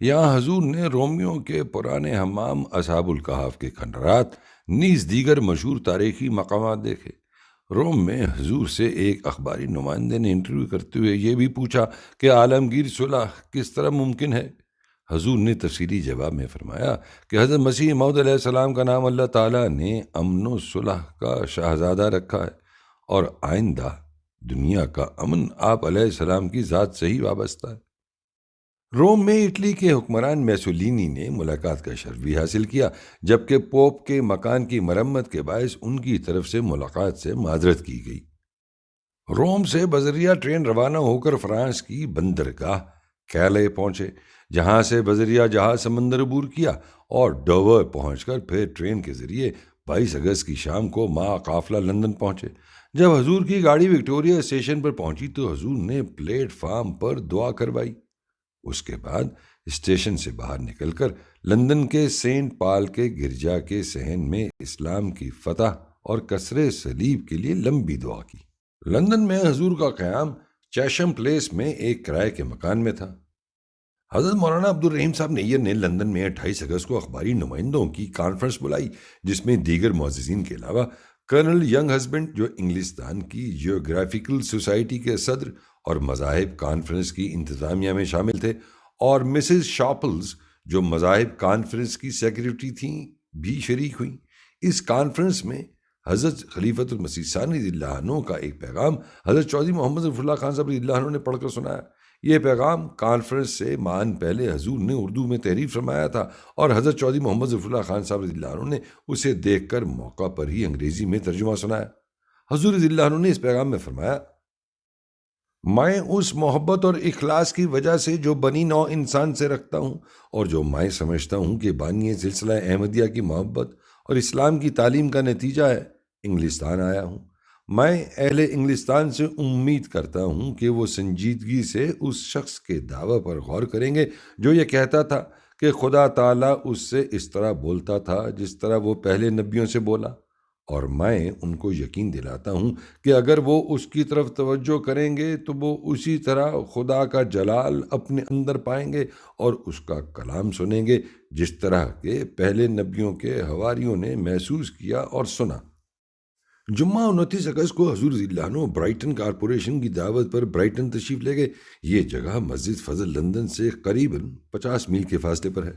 یہاں حضور نے رومیوں کے پرانے حمام، اصحاب الکہف کے کھنڈرات، نیز دیگر مشہور تاریخی مقامات دیکھے۔ روم میں حضور سے ایک اخباری نمائندے نے انٹرویو کرتے ہوئے یہ بھی پوچھا کہ عالمگیر صلح کس طرح ممکن ہے۔ حضور نے تفصیلی جواب میں فرمایا کہ حضرت مسیح موعود علیہ السلام کا نام اللہ تعالیٰ نے امن و صلح کا شہزادہ رکھا ہے، اور آئندہ دنیا کا امن آپ علیہ السلام کی ذات سے ہی وابستہ ہے۔ روم میں اٹلی کے حکمران میسولینی نے ملاقات کا شرف بھی حاصل کیا، جبکہ پوپ کے مکان کی مرمت کے باعث ان کی طرف سے ملاقات سے معذرت کی گئی۔ روم سے بذریعہ ٹرین روانہ ہو کر فرانس کی بندرگاہ کیلے پہنچے، جہاں سے بذریعہ جہاز سمندر عبور کیا اور ڈوور پہنچ کر پھر ٹرین کے ذریعے 22 اگست کی شام کو مع قافلہ لندن پہنچے۔ جب حضور کی گاڑی وکٹوریہ اسٹیشن پر پہنچی تو حضور نے پلیٹ فارم پر دعا کروائی۔ اس کے بعد اسٹیشن سے باہر نکل کر لندن کے سینٹ پال کے گرجا کے صحن میں اسلام کی فتح اور کسرِ صلیب کے لیے لمبی دعا کی۔ لندن میں حضور کا قیام چیشم پلیس میں ایک کرائے کے مکان میں تھا۔ حضرت مولانا عبد الرحیم صاحب نییر نے لندن میں 28 اگست کو اخباری نمائندوں کی کانفرنس بلائی، جس میں دیگر معززین کے علاوہ کرنل ینگ ہسبینڈ، جو انگلستان کی جیوگرافیکل سوسائٹی کے صدر اور مذاہب کانفرنس کی انتظامیہ میں شامل تھے، اور مسز شاپلز، جو مذاہب کانفرنس کی سیکریٹری تھیں، بھی شریک ہوئیں۔ اس کانفرنس میں حضرت خلیفۃ المسیح ثانی رضی اللہ عنہ کا ایک پیغام حضرت چودھری محمد ظفر اللہ خان صاحب رضی اللہ عنہ نے پڑھ کر سنایا۔ یہ پیغام کانفرنس سے معاً پہلے حضور نے اردو میں تحریر فرمایا تھا، اور حضرت چودھری محمد ظفر اللہ خان صاحب رضی اللہ عنہ نے اسے دیکھ کر موقع پر ہی انگریزی میں ترجمہ سنایا۔ حضور رضی اللہ عنہ نے اس پیغام میں فرمایا، میں اس محبت اور اخلاص کی وجہ سے جو بنی نوع انسان سے رکھتا ہوں، اور جو میں سمجھتا ہوں کہ بانی سلسلہ احمدیہ کی محبت اور اسلام کی تعلیم کا نتیجہ ہے، انگلستان آیا ہوں۔ میں اہل انگلستان سے امید کرتا ہوں کہ وہ سنجیدگی سے اس شخص کے دعویٰ پر غور کریں گے جو یہ کہتا تھا کہ خدا تعالیٰ اس سے اس طرح بولتا تھا جس طرح وہ پہلے نبیوں سے بولا، اور میں ان کو یقین دلاتا ہوں کہ اگر وہ اس کی طرف توجہ کریں گے تو وہ اسی طرح خدا کا جلال اپنے اندر پائیں گے اور اس کا کلام سنیں گے، جس طرح کے پہلے نبیوں کے حواریوں نے محسوس کیا اور سنا۔ جمعہ 29 اگست کو حضور رضی اللہ عنہ برائٹن کارپوریشن کی دعوت پر برائٹن تشریف لے گئے۔ یہ جگہ مسجد فضل لندن سے قریباً 50 میل کے فاصلے پر ہے۔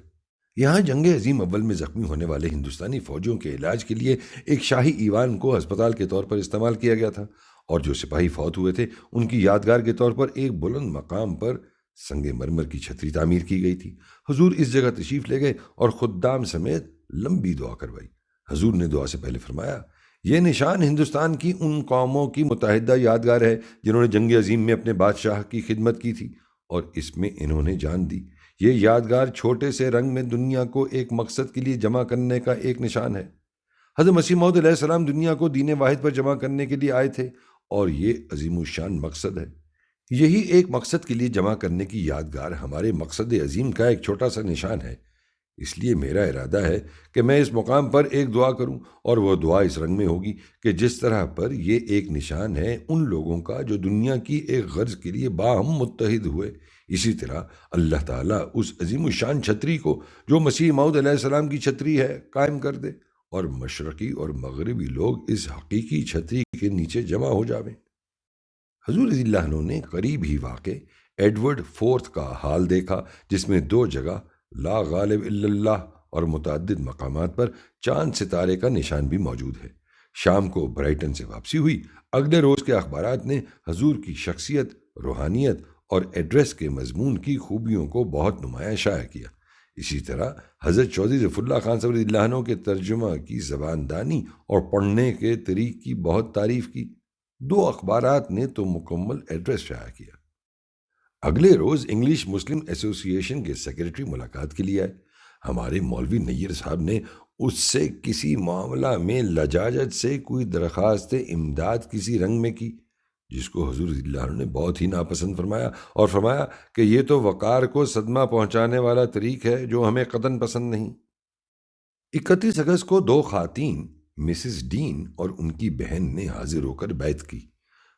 یہاں جنگ عظیم اول میں زخمی ہونے والے ہندوستانی فوجیوں کے علاج کے لیے ایک شاہی ایوان کو ہسپتال کے طور پر استعمال کیا گیا تھا، اور جو سپاہی فوت ہوئے تھے ان کی یادگار کے طور پر ایک بلند مقام پر سنگ مرمر کی چھتری تعمیر کی گئی تھی۔ حضور اس جگہ تشریف لے گئے اور خدام سمیت لمبی دعا کروائی۔ حضور نے دعا سے پہلے فرمایا، یہ نشان ہندوستان کی ان قوموں کی متحدہ یادگار ہے جنہوں نے جنگ عظیم میں اپنے بادشاہ کی خدمت کی تھی اور اس میں انہوں نے جان دی۔ یہ یادگار چھوٹے سے رنگ میں دنیا کو ایک مقصد کے لیے جمع کرنے کا ایک نشان ہے۔ حضرت مسیح موعود علیہ السلام دنیا کو دین واحد پر جمع کرنے کے لیے آئے تھے اور یہ عظیم الشان مقصد ہے۔ یہی ایک مقصد کے لیے جمع کرنے کی یادگار ہمارے مقصد عظیم کا ایک چھوٹا سا نشان ہے۔ اس لیے میرا ارادہ ہے کہ میں اس مقام پر ایک دعا کروں اور وہ دعا اس رنگ میں ہوگی کہ جس طرح پر یہ ایک نشان ہے ان لوگوں کا جو دنیا کی ایک غرض کے لیے باہم متحد ہوئے، اسی طرح اللہ تعالیٰ اس عظیم الشان چھتری کو جو مسیح موعود علیہ السلام کی چھتری ہے قائم کر دے اور مشرقی اور مغربی لوگ اس حقیقی چھتری کے نیچے جمع ہو جاویں۔ حضور رضی اللہ عنہ نے قریب ہی واقع ایڈورڈ فورتھ کا حال دیکھا جس میں 2 جگہ لا غالب الا اللہ اور متعدد مقامات پر چاند ستارے کا نشان بھی موجود ہے۔ شام کو برائٹن سے واپسی ہوئی۔ اگلے روز کے اخبارات نے حضور کی شخصیت، روحانیت اور ایڈریس کے مضمون کی خوبیوں کو بہت نمایاں شائع کیا۔ اسی طرح حضرت چودھری ظفر اللہ خان صاحب رضی اللہ عنہ کے ترجمہ کی زبان دانی اور پڑھنے کے طریق کی بہت تعریف کی۔ 2 اخبارات نے تو مکمل ایڈریس شائع کیا۔ اگلے روز انگلش مسلم ایسوسی ایشن کے سیکریٹری ملاقات کے لیے آئے۔ ہمارے مولوی نیر صاحب نے اس سے کسی معاملہ میں لجاجت سے کوئی درخواست امداد کسی رنگ میں کی جس کو حضور رضی اللہ عنہ نے بہت ہی ناپسند فرمایا اور فرمایا کہ یہ تو وقار کو صدمہ پہنچانے والا طریق ہے جو ہمیں قطعاً پسند نہیں۔ 31 اگست کو 2 خواتین مسز ڈین اور ان کی بہن نے حاضر ہو کر بیعت کی۔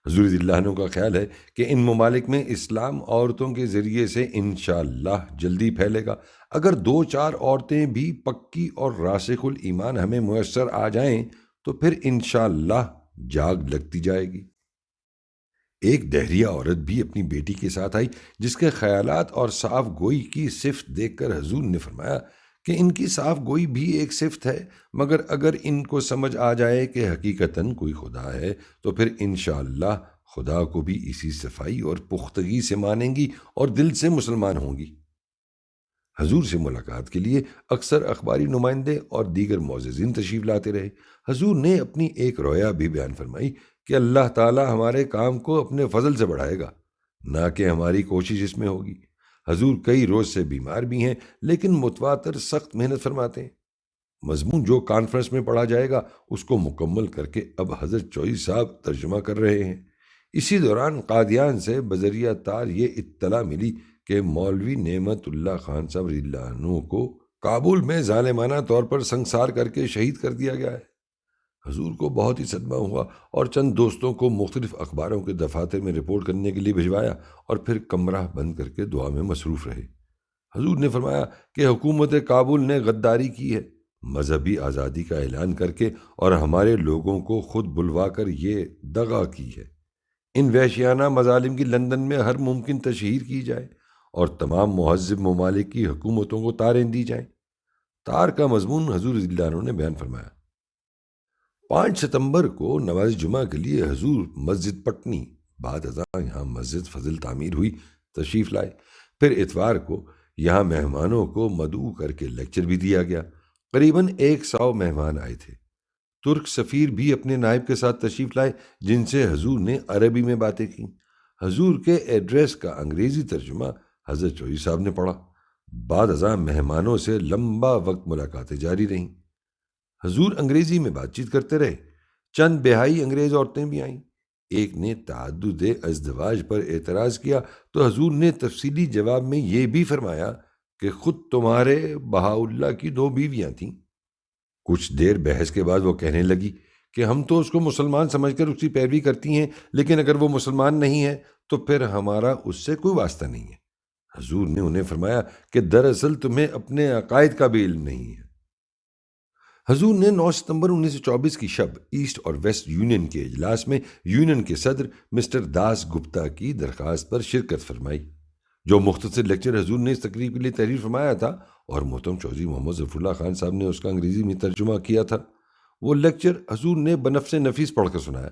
حضور رضی اللہ عنہ کا خیال ہے کہ ان ممالک میں اسلام عورتوں کے ذریعے سے انشاءاللہ جلدی پھیلے گا۔ اگر 2-4 عورتیں بھی پکی اور راسخ الایمان ہمیں میسر آ جائیں تو پھر انشاءاللہ جاگ لگتی جائے گی۔ ایک دہریہ عورت بھی اپنی بیٹی کے ساتھ آئی جس کے خیالات اور صاف گوئی کی صفت دیکھ کر حضور نے فرمایا کہ ان کی صاف گوئی بھی ایک صفت ہے، مگر اگر ان کو سمجھ آ جائے کہ حقیقتاً کوئی خدا ہے تو پھر انشاءاللہ خدا کو بھی اسی صفائی اور پختگی سے مانیں گی اور دل سے مسلمان ہوں گی۔ حضور سے ملاقات کے لیے اکثر اخباری نمائندے اور دیگر معززین تشریف لاتے رہے۔ حضور نے اپنی ایک رویا بھی بیان فرمائی کہ اللہ تعالی ہمارے کام کو اپنے فضل سے بڑھائے گا، نہ کہ ہماری کوشش اس میں ہوگی۔ حضور کئی روز سے بیمار بھی ہیں لیکن متواتر سخت محنت فرماتے ہیں۔ مضمون جو کانفرنس میں پڑھا جائے گا اس کو مکمل کر کے اب حضرت چودھری صاحب ترجمہ کر رہے ہیں۔ اسی دوران قادیان سے بذریعہ تار یہ اطلاع ملی کہ مولوی نعمت اللہ خان صاحب رضی اللہ عنہ کو کابل میں ظالمانہ طور پر سنسار کر کے شہید کر دیا گیا ہے۔ حضور کو بہت ہی صدمہ ہوا اور چند دوستوں کو مختلف اخباروں کے دفاتر میں رپورٹ کرنے کے لیے بھجوایا اور پھر کمرہ بند کر کے دعا میں مصروف رہے۔ حضور نے فرمایا کہ حکومت کابل نے غداری کی ہے، مذہبی آزادی کا اعلان کر کے اور ہمارے لوگوں کو خود بلوا کر یہ دغا کی ہے۔ ان وحشیانہ مظالم کی لندن میں ہر ممکن تشہیر کی جائے اور تمام مہذب ممالک کی حکومتوں کو تاریں دی جائیں۔ تار کا مضمون حضور رضی اللہ عنہ نے بیان فرمایا۔ 5 ستمبر کو نماز جمعہ کے لیے حضور مسجد پٹنی بعد ازاں یہاں مسجد فضل تعمیر ہوئی تشریف لائے۔ پھر اتوار کو یہاں مہمانوں کو مدعو کر کے لیکچر بھی دیا گیا۔ قریباً 100 مہمان آئے تھے۔ ترک سفیر بھی اپنے نائب کے ساتھ تشریف لائے جن سے حضور نے عربی میں باتیں کی۔ حضور کے ایڈریس کا انگریزی ترجمہ حضرت چودھری صاحب نے پڑھا۔ بعد ازاں مہمانوں سے لمبا وقت ملاقاتیں جاری رہیں۔ حضور انگریزی میں بات چیت کرتے رہے۔ چند بہائی انگریز عورتیں بھی آئیں۔ ایک نے تعدد ازدواج پر اعتراض کیا تو حضور نے تفصیلی جواب میں یہ بھی فرمایا کہ خود تمہارے بہاءاللہ کی 2 بیویاں تھیں۔ کچھ دیر بحث کے بعد وہ کہنے لگی کہ ہم تو اس کو مسلمان سمجھ کر اس کی پیروی کرتی ہیں، لیکن اگر وہ مسلمان نہیں ہے تو پھر ہمارا اس سے کوئی واسطہ نہیں ہے۔ حضور نے انہیں فرمایا کہ دراصل تمہیں اپنے عقائد کا بھی علم نہیں ہے۔ حضور نے 9 ستمبر 1924 کی شب ایسٹ اور ویسٹ یونین کے اجلاس میں یونین کے صدر مسٹر داس گپتا کی درخواست پر شرکت فرمائی۔ جو مختصر لیکچر حضور نے اس تقریب کے لیے تحریر فرمایا تھا اور محترم چودھری محمد ظفر اللہ خان صاحب نے اس کا انگریزی میں ترجمہ کیا تھا، وہ لیکچر حضور نے بنفس نفیس پڑھ کر سنایا۔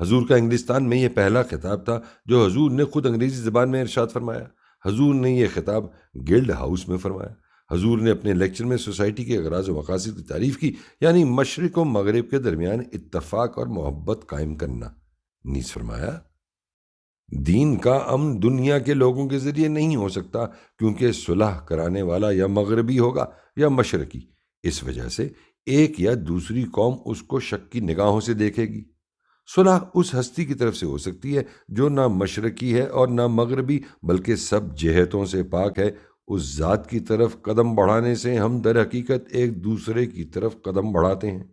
حضور کا انگلستان میں یہ پہلا خطاب تھا جو حضور نے خود انگریزی زبان میں ارشاد فرمایا۔ حضور نے یہ خطاب گلڈ ہاؤس میں فرمایا۔ حضور نے اپنے لیکچر میں سوسائٹی کے اغراض و مقاصد کی تعریف کی، یعنی مشرق و مغرب کے درمیان اتفاق اور محبت قائم کرنا۔ نیز فرمایا، دین کا امن دنیا کے لوگوں کے ذریعے نہیں ہو سکتا، کیونکہ صلح کرانے والا یا مغربی ہوگا یا مشرقی۔ اس وجہ سے ایک یا دوسری قوم اس کو شک کی نگاہوں سے دیکھے گی۔ صلح اس ہستی کی طرف سے ہو سکتی ہے جو نہ مشرقی ہے اور نہ مغربی، بلکہ سب جہتوں سے پاک ہے۔ اس ذات کی طرف قدم بڑھانے سے ہم در حقیقت ایک دوسرے کی طرف قدم بڑھاتے ہیں،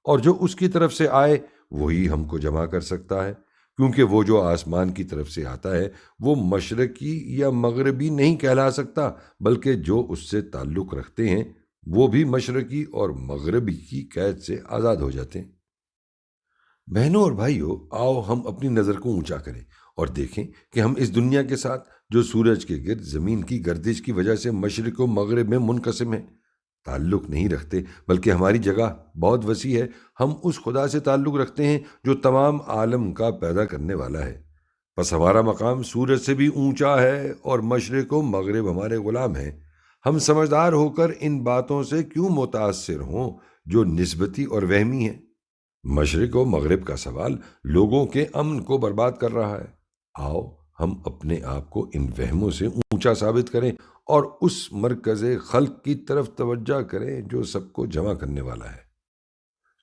اور جو اس کی طرف سے آئے وہی ہم کو جمع کر سکتا ہے، کیونکہ وہ جو آسمان کی طرف سے آتا ہے وہ مشرقی یا مغربی نہیں کہلا سکتا، بلکہ جو اس سے تعلق رکھتے ہیں وہ بھی مشرقی اور مغربی کی قید سے آزاد ہو جاتے ہیں۔ بہنوں اور بھائیوں، آؤ ہم اپنی نظر کو اونچا کریں اور دیکھیں کہ ہم اس دنیا کے ساتھ جو سورج کے گرد زمین کی گردش کی وجہ سے مشرق و مغرب میں منقسم ہے تعلق نہیں رکھتے، بلکہ ہماری جگہ بہت وسیع ہے۔ ہم اس خدا سے تعلق رکھتے ہیں جو تمام عالم کا پیدا کرنے والا ہے۔ بس ہمارا مقام سورج سے بھی اونچا ہے اور مشرق و مغرب ہمارے غلام ہیں۔ ہم سمجھدار ہو کر ان باتوں سے کیوں متاثر ہوں جو نسبتی اور وہمی ہیں؟ مشرق و مغرب کا سوال لوگوں کے امن کو برباد کر رہا ہے۔ آؤ ہم اپنے آپ کو ان وہموں سے اونچا ثابت کریں اور اس مرکز خلق کی طرف توجہ کریں جو سب کو جمع کرنے والا ہے۔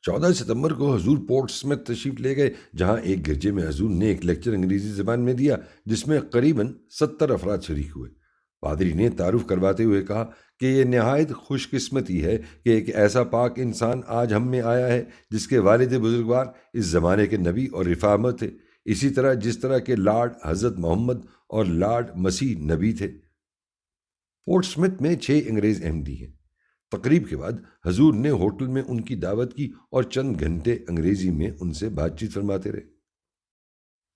14 ستمبر کو حضور پورٹ سمتھ تشریف لے گئے، جہاں ایک گرجے میں حضور نے ایک لیکچر انگریزی زبان میں دیا جس میں قریباً 70 افراد شریک ہوئے۔ پادری نے تعارف کرواتے ہوئے کہا کہ یہ نہایت خوش قسمتی ہے کہ ایک ایسا پاک انسان آج ہم میں آیا ہے جس کے والد بزرگوار اس زمانے کے نبی اور رفاعت تھے، اسی طرح جس طرح کے لارڈ حضرت محمد اور لارڈ مسیح نبی تھے۔ پورٹ سمتھ میں 6 انگریز احمدی ہیں۔ تقریب کے بعد حضور نے ہوٹل میں ان کی دعوت کی اور چند گھنٹے انگریزی میں ان سے بات چیت فرماتے رہے۔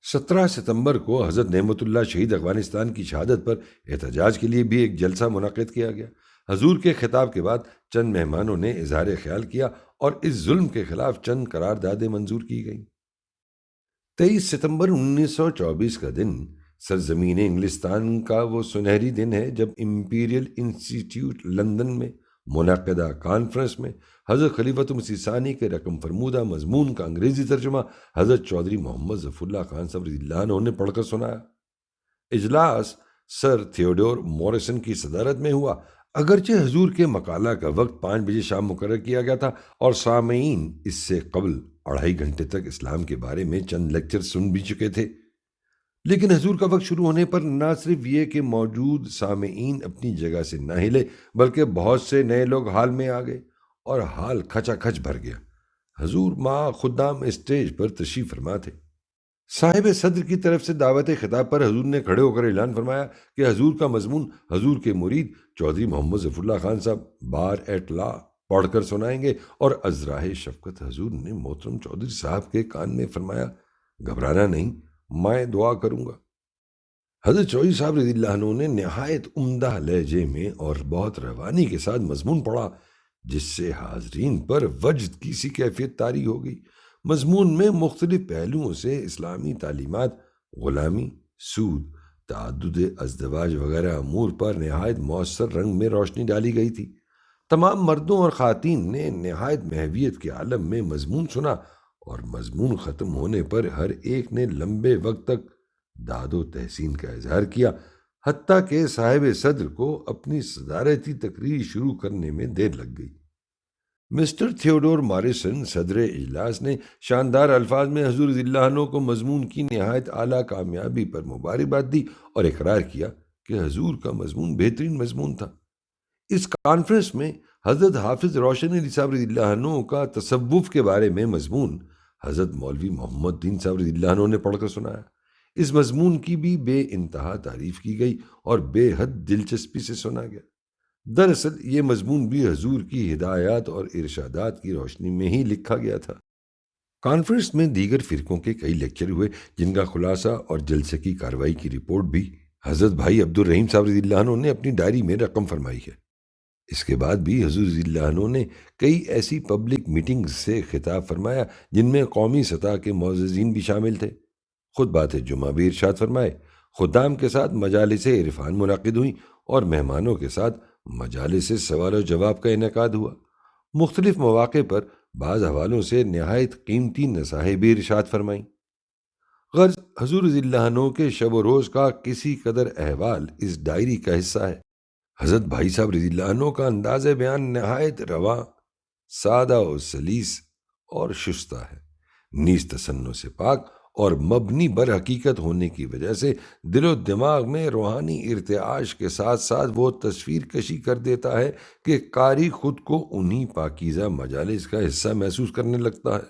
17 ستمبر کو حضرت نعمت اللہ شہید افغانستان کی شہادت پر احتجاج کے لیے بھی ایک جلسہ منعقد کیا گیا۔ حضور کے خطاب کے بعد چند مہمانوں نے اظہار خیال کیا اور اس ظلم کے خلاف چند قراردادیں منظور کی گئیں۔ 23 ستمبر 1924 کا دن سرزمین انگلستان کا وہ سنہری دن ہے جب امپیریل انسٹیٹیوٹ لندن میں منعقدہ کانفرنس میں حضرت خلیفۃ مسیح ثانی کے رقم فرمودہ مضمون کا انگریزی ترجمہ حضرت چودھری محمد ظفر اللہ خان صاحب رضی اللہ عنہ نے پڑھ کر سنایا۔ اجلاس سر تھیوڈور موریسن کی صدارت میں ہوا۔ اگرچہ حضور کے مقالہ کا وقت 5 بجے شام مقرر کیا گیا تھا اور سامعین اس سے قبل 2.5 گھنٹے تک اسلام کے بارے میں چند لیکچر سن بھی چکے تھے، لیکن حضور کا وقت شروع ہونے پر نہ صرف یہ کہ موجود سامعین اپنی جگہ سے نہ ہلے، بلکہ بہت سے نئے لوگ حال میں آ گئے اور حال کھچا کھچ بھر گیا۔ حضور مع خدام اسٹیج پر تشریف فرما تھے۔ صاحب صدر کی طرف سے دعوت خطاب پر حضور نے کھڑے ہو کر اعلان فرمایا کہ حضور کا مضمون حضور کے مرید چودھری محمد ظفر اللہ خان صاحب بار ایٹ لا پڑھ کر سنائیں گے، اور ازراہ شفقت حضور نے محترم چودھری صاحب کے کان میں فرمایا، گھبرانا نہیں، میں دعا کروں گا۔ حضرت چودھری صاحب رضی اللہ عنہ نے نہایت عمدہ لہجے میں اور بہت روانی کے ساتھ مضمون پڑھا، جس سے حاضرین پر وجد کی سی کیفیت طاری ہو گئی۔ مضمون میں مختلف پہلوؤں سے اسلامی تعلیمات، غلامی، سود، تعدد ازدواج وغیرہ امور پر نہایت مؤثر رنگ میں روشنی ڈالی گئی تھی۔ تمام مردوں اور خواتین نے نہایت محویت کے عالم میں مضمون سنا، اور مضمون ختم ہونے پر ہر ایک نے لمبے وقت تک داد و تحسین کا اظہار کیا، حتیٰ کہ صاحب صدر کو اپنی صدارتی تقریر شروع کرنے میں دیر لگ گئی۔ مسٹر تھیوڈور موریسن صدر اجلاس نے شاندار الفاظ میں حضور رضی اللہ عنہ کو مضمون کی نہایت اعلیٰ کامیابی پر مبارکباد دی اور اقرار کیا کہ حضور کا مضمون بہترین مضمون تھا۔ اس کانفرنس میں حضرت حافظ روشن علی صاحب رضی اللہ عنہ کا تصوف کے بارے میں مضمون حضرت مولوی محمد دین صاحب رضی اللہ عنہ نے پڑھ کر سنایا۔ اس مضمون کی بھی بے انتہا تعریف کی گئی اور بے حد دلچسپی سے سنا گیا۔ دراصل یہ مضمون بھی حضور کی ہدایات اور ارشادات کی روشنی میں ہی لکھا گیا تھا۔ کانفرنس میں دیگر فرقوں کے کئی لیکچر ہوئے، جن کا خلاصہ اور جلسے کی کارروائی کی رپورٹ بھی حضرت بھائی عبد الرحیم صاحب رضی اللہ عنہ نے اپنی ڈائری میں رقم فرمائی ہے۔ اس کے بعد بھی حضور رضی اللہ عنہ نے کئی ایسی پبلک میٹنگز سے خطاب فرمایا جن میں قومی سطح کے معززین بھی شامل تھے۔ خطبات جمعہ بھی ارشاد فرمائے، خدام کے ساتھ مجالس عرفان منعقد ہوئیں اور مہمانوں کے ساتھ مجالس سوال و جواب کا انعقاد ہوا۔ مختلف مواقع پر بعض حوالوں سے نہایت قیمتی نصائح بھی ارشاد فرمائیں۔ غرض حضور رضی اللہ عنہ کے شب و روز کا کسی قدر احوال اس ڈائری کا حصہ ہے۔ حضرت بھائی صاحب رضی اللہ عنہ کا انداز بیان نہایت رواں، سادہ و سلیس اور شستہ ہے، نیز تصنع سے پاک اور مبنی بر حقیقت ہونے کی وجہ سے دل و دماغ میں روحانی ارتعاش کے ساتھ ساتھ وہ تصویر کشی کر دیتا ہے کہ قاری خود کو انہی پاکیزہ مجالس کا حصہ محسوس کرنے لگتا ہے۔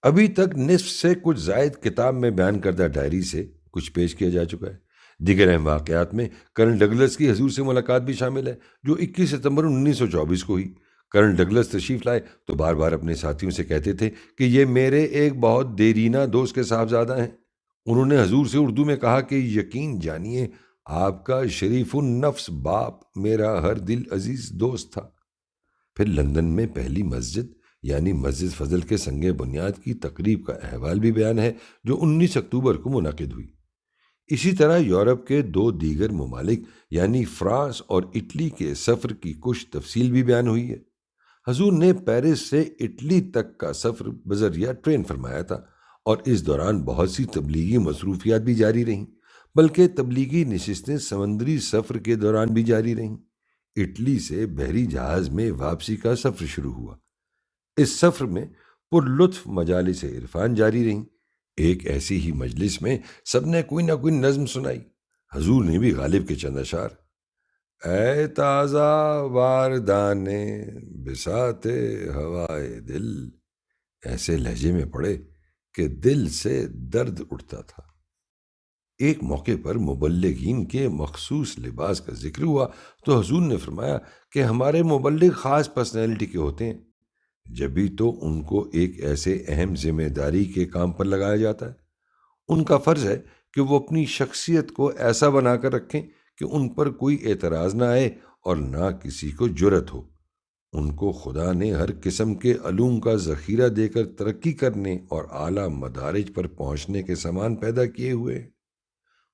ابھی تک نصف سے کچھ زائد کتاب میں بیان کردہ ڈائری سے کچھ پیش کیا جا چکا ہے۔ دیگر اہم واقعات میں کرنل ڈگلس کی حضور سے ملاقات بھی شامل ہے، جو 21 ستمبر 1924 کو ہوئی۔ کرنل ڈگلس تشریف لائے تو بار بار اپنے ساتھیوں سے کہتے تھے کہ یہ میرے ایک بہت دیرینہ دوست کے صاحبزادہ ہیں۔ انہوں نے حضور سے اردو میں کہا کہ یقین جانیے آپ کا شریف النفس باپ میرا ہر دل عزیز دوست تھا۔ پھر لندن میں پہلی مسجد یعنی مسجد فضل کے سنگ بنیاد کی تقریب کا احوال بھی بیان ہے، جو 19 اکتوبر کو منعقد ہوئی۔ اسی طرح یورپ کے دو دیگر ممالک یعنی فرانس اور اٹلی کے سفر کی کچھ تفصیل بھی بیان ہوئی ہے۔ حضور نے پیرس سے اٹلی تک کا سفر بذریعہ ٹرین فرمایا تھا اور اس دوران بہت سی تبلیغی مصروفیات بھی جاری رہیں، بلکہ تبلیغی نشستیں سمندری سفر کے دوران بھی جاری رہیں۔ اٹلی سے بحری جہاز میں واپسی کا سفر شروع ہوا۔ اس سفر میں پر لطف مجالس عرفان جاری رہیں۔ ایک ایسی ہی مجلس میں سب نے کوئی نہ کوئی نظم سنائی۔ حضور نے بھی غالب کے چند اشعار اے تازہ واردانے بساط ہوائے دل ایسے لہجے میں پڑھے کہ دل سے درد اٹھتا تھا۔ ایک موقع پر مبلغین کے مخصوص لباس کا ذکر ہوا تو حضور نے فرمایا کہ ہمارے مبلغ خاص پرسنالٹی کے ہوتے ہیں، جبھی تو ان کو ایک ایسے اہم ذمہ داری کے کام پر لگایا جاتا ہے۔ ان کا فرض ہے کہ وہ اپنی شخصیت کو ایسا بنا کر رکھیں کہ ان پر کوئی اعتراض نہ آئے اور نہ کسی کو جرأت ہو۔ ان کو خدا نے ہر قسم کے علوم کا ذخیرہ دے کر ترقی کرنے اور اعلیٰ مدارج پر پہنچنے کے سامان پیدا کیے ہوئے ہیں۔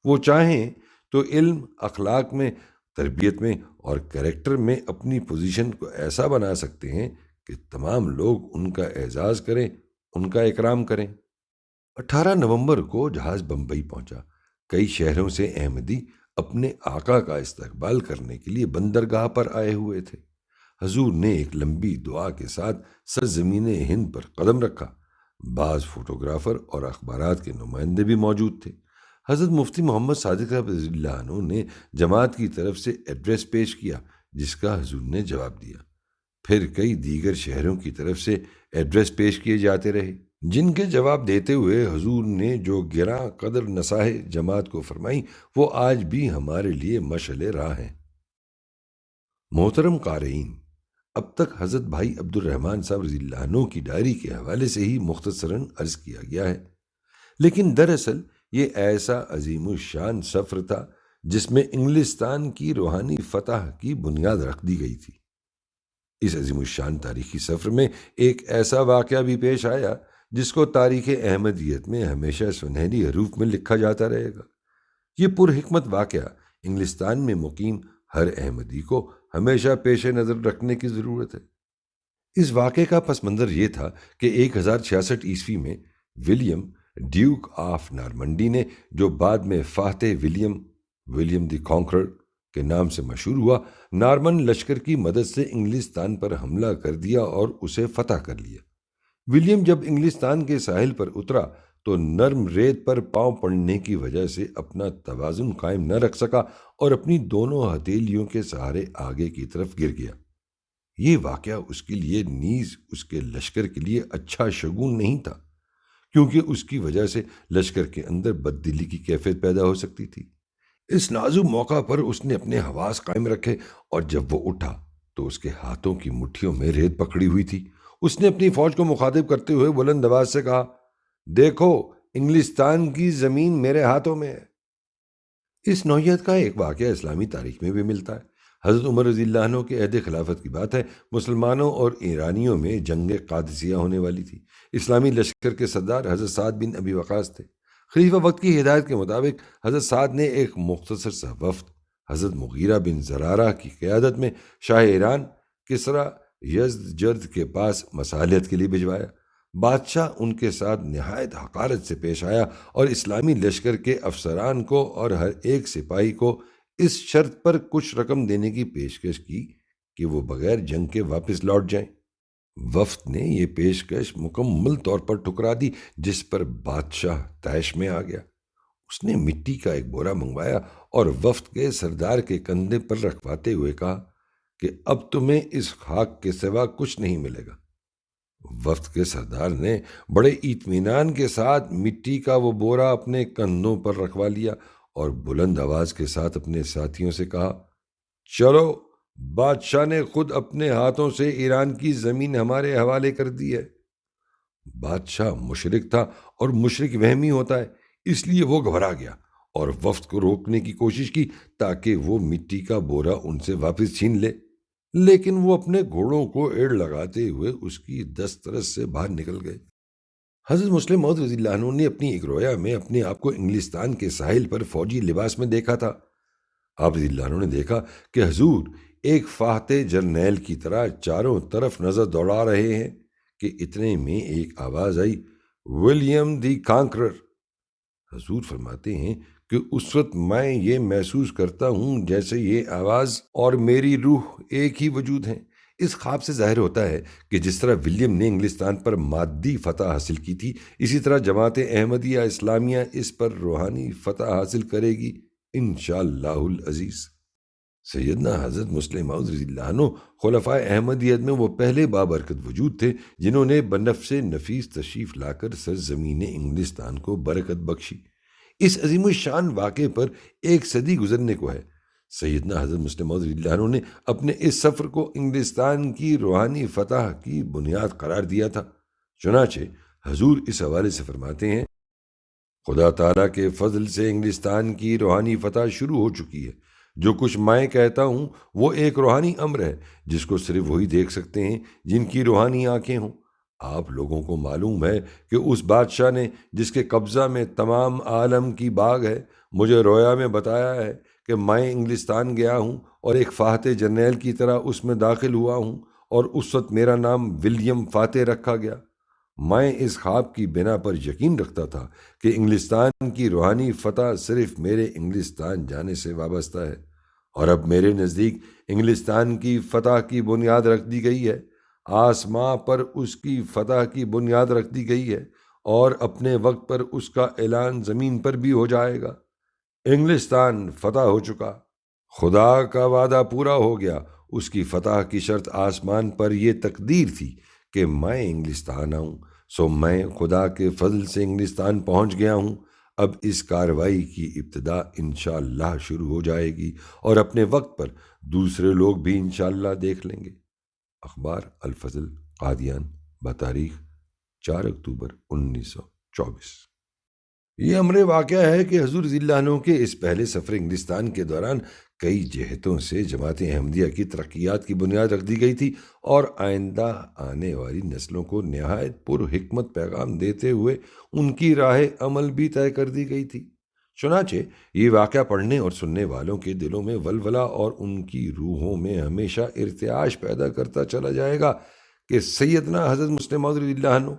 وہ چاہیں تو علم، اخلاق میں، تربیت میں اور کریکٹر میں اپنی پوزیشن کو ایسا بنا سکتے ہیں کہ تمام لوگ ان کا اعزاز کریں، ان کا اکرام کریں۔ 18 نومبر کو جہاز بمبئی پہنچا۔ کئی شہروں سے احمدی اپنے آقا کا استقبال کرنے کے لیے بندرگاہ پر آئے ہوئے تھے۔ حضور نے ایک لمبی دعا کے ساتھ سرزمین ہند پر قدم رکھا۔ بعض فوٹوگرافر اور اخبارات کے نمائندے بھی موجود تھے۔ حضرت مفتی محمد صادق صاحب رضی اللہ عنہ نے جماعت کی طرف سے ایڈریس پیش کیا، جس کا حضور نے جواب دیا۔ پھر کئی دیگر شہروں کی طرف سے ایڈریس پیش کیے جاتے رہے، جن کے جواب دیتے ہوئے حضور نے جو گراں قدر نصائح جماعت کو فرمائی وہ آج بھی ہمارے لیے مشعل راہ ہیں۔ محترم قارئین، اب تک حضرت بھائی عبد الرحمن صاحب رضی اللہ عنہ کی ڈائری کے حوالے سے ہی مختصراً عرض کیا گیا ہے، لیکن دراصل یہ ایسا عظیم الشان سفر تھا جس میں انگلستان کی روحانی فتح کی بنیاد رکھ دی گئی تھی۔ اس عظیم الشان تاریخی سفر میں ایک ایسا واقعہ بھی پیش آیا جس کو تاریخ احمدیت میں ہمیشہ سنہری حروف میں لکھا جاتا رہے گا۔ یہ پرحکمت واقعہ انگلستان میں مقیم ہر احمدی کو ہمیشہ پیش نظر رکھنے کی ضرورت ہے۔ اس واقعے کا پس منظر یہ تھا کہ 1066 عیسوی میں ولیم ڈیوک آف نارمنڈی نے، جو بعد میں فاتح ولیم دی کانکرر کے نام سے مشہور ہوا، نارمن لشکر کی مدد سے انگلستان پر حملہ کر دیا اور اسے فتح کر لیا۔ ولیم جب انگلستان کے ساحل پر اترا تو نرم ریت پر پاؤں پڑنے کی وجہ سے اپنا توازن قائم نہ رکھ سکا اور اپنی دونوں ہتھیلیوں کے سہارے آگے کی طرف گر گیا۔ یہ واقعہ اس کے لیے نیز اس کے لشکر کے لیے اچھا شگون نہیں تھا، کیونکہ اس کی وجہ سے لشکر کے اندر بددلی کی کیفیت پیدا ہو سکتی تھی۔ اس نازک موقع پر اس نے اپنے حواس قائم رکھے اور جب وہ اٹھا تو اس کے ہاتھوں کی مٹھیوں میں ریت پکڑی ہوئی تھی۔ اس نے اپنی فوج کو مخاطب کرتے ہوئے بلند آواز سے کہا، دیکھو انگلستان کی زمین میرے ہاتھوں میں ہے۔ اس نوعیت کا ایک واقعہ اسلامی تاریخ میں بھی ملتا ہے۔ حضرت عمر رضی اللہ عنہ کے عہد خلافت کی بات ہے۔ مسلمانوں اور ایرانیوں میں جنگ قادسیہ ہونے والی تھی۔ اسلامی لشکر کے سردار حضرت سعد بن ابی وقاص تھے۔ خلیفہ وقت کی ہدایت کے مطابق حضرت سعد نے ایک مختصر سا وفد حضرت مغیرہ بن زرارہ کی قیادت میں شاہ ایران کسریٰ یزدجرد کے پاس مصالحت کے لیے بھجوایا۔ بادشاہ ان کے ساتھ نہایت حقارت سے پیش آیا اور اسلامی لشکر کے افسران کو اور ہر ایک سپاہی کو اس شرط پر کچھ رقم دینے کی پیشکش کی کہ وہ بغیر جنگ کے واپس لوٹ جائیں۔ وفد نے یہ پیشکش مکمل طور پر ٹھکرا دی، جس پر بادشاہ طیش میں آ گیا۔ اس نے مٹی کا ایک بورا منگوایا اور وفد کے سردار کے کندھے پر رکھواتے ہوئے کہا کہ اب تمہیں اس خاک کے سوا کچھ نہیں ملے گا۔ وفد کے سردار نے بڑے اطمینان کے ساتھ مٹی کا وہ بورا اپنے کندھوں پر رکھوا لیا اور بلند آواز کے ساتھ اپنے ساتھیوں سے کہا، چلو، بادشاہ نے خود اپنے ہاتھوں سے ایران کی زمین ہمارے حوالے کر دی ہے۔ بادشاہ مشرک تھا اور مشرک وہمی ہوتا ہے، اس لیے وہ گھبرا گیا اور وفد کو روکنے کی کوشش کی تاکہ وہ مٹی کا بورا ان سے واپس چھین لے، لیکن وہ اپنے گھوڑوں کو ایڑ لگاتے ہوئے اس کی دسترس سے باہر نکل گئے۔ حضرت مسلم موعود رضی اللہ عنہ نے اپنی ایک رویا میں اپنے آپ کو انگلستان کے ساحل پر فوجی لباس میں دیکھا تھا۔ آپ رضی اللہ عنہ نے دیکھا کہ حضور ایک فاتح جرنیل کی طرح چاروں طرف نظر دوڑا رہے ہیں کہ اتنے میں ایک آواز آئی، ولیم دی کانکرر۔ حضور فرماتے ہیں کہ اس وقت میں یہ محسوس کرتا ہوں جیسے یہ آواز اور میری روح ایک ہی وجود ہیں۔ اس خواب سے ظاہر ہوتا ہے کہ جس طرح ولیم نے انگلستان پر مادی فتح حاصل کی تھی، اسی طرح جماعت احمدیہ اسلامیہ اس پر روحانی فتح حاصل کرے گی انشاءاللہ العزیز۔ سیدنا حضرت مسلم موعود رضی اللہ عنہ خلفائے احمدیت میں وہ پہلے بابرکت وجود تھے جنہوں نے بنفس نفیس تشریف لا کر سرزمین انگلستان کو برکت بخشی۔ اس عظیم الشان واقعے پر ایک صدی گزرنے کو ہے۔ سیدنا حضرت مسلم موعود رضی اللہ عنہ نے اپنے اس سفر کو انگلستان کی روحانی فتح کی بنیاد قرار دیا تھا۔ چنانچہ حضور اس حوالے سے فرماتے ہیں، خدا تعالیٰ کے فضل سے انگلستان کی روحانی فتح شروع ہو چکی ہے۔ جو کچھ میں کہتا ہوں وہ ایک روحانی امر ہے جس کو صرف وہی دیکھ سکتے ہیں جن کی روحانی آنکھیں ہوں۔ آپ لوگوں کو معلوم ہے کہ اس بادشاہ نے جس کے قبضہ میں تمام عالم کی باغ ہے، مجھے رویا میں بتایا ہے کہ میں انگلستان گیا ہوں اور ایک فاتح جرنیل کی طرح اس میں داخل ہوا ہوں، اور اس وقت میرا نام ولیم فاتح رکھا گیا۔ میں اس خواب کی بنا پر یقین رکھتا تھا کہ انگلستان کی روحانی فتح صرف میرے انگلستان جانے سے وابستہ ہے، اور اب میرے نزدیک انگلستان کی فتح کی بنیاد رکھ دی گئی ہے، آسماں پر اس کی فتح کی بنیاد رکھ دی گئی ہے، اور اپنے وقت پر اس کا اعلان زمین پر بھی ہو جائے گا۔ انگلستان فتح ہو چکا، خدا کا وعدہ پورا ہو گیا۔ اس کی فتح کی شرط آسمان پر یہ تقدیر تھی کہ میں انگلستان آؤں، سو میں خدا کے فضل سے انگلستان پہنچ گیا ہوں۔ اب اس کارروائی کی ابتدا انشاءاللہ شروع ہو جائے گی، اور اپنے وقت پر دوسرے لوگ بھی انشاءاللہ دیکھ لیں گے۔ اخبار الفضل قادیان بتاریخ 4 اکتوبر 1924۔ یہ امر واقعہ ہے کہ حضور رضی اللہ عنہ کے اس پہلے سفر انگلستان کے دوران کئی جہتوں سے جماعت احمدیہ کی ترقیات کی بنیاد رکھ دی گئی تھی، اور آئندہ آنے والی نسلوں کو نہایت پر حکمت پیغام دیتے ہوئے ان کی راہ عمل بھی طے کر دی گئی تھی۔ چنانچہ یہ واقعہ پڑھنے اور سننے والوں کے دلوں میں ولولہ اور ان کی روحوں میں ہمیشہ ارتعاش پیدا کرتا چلا جائے گا کہ سیدنا حضرت مسلم موعود رضی اللہ عنہ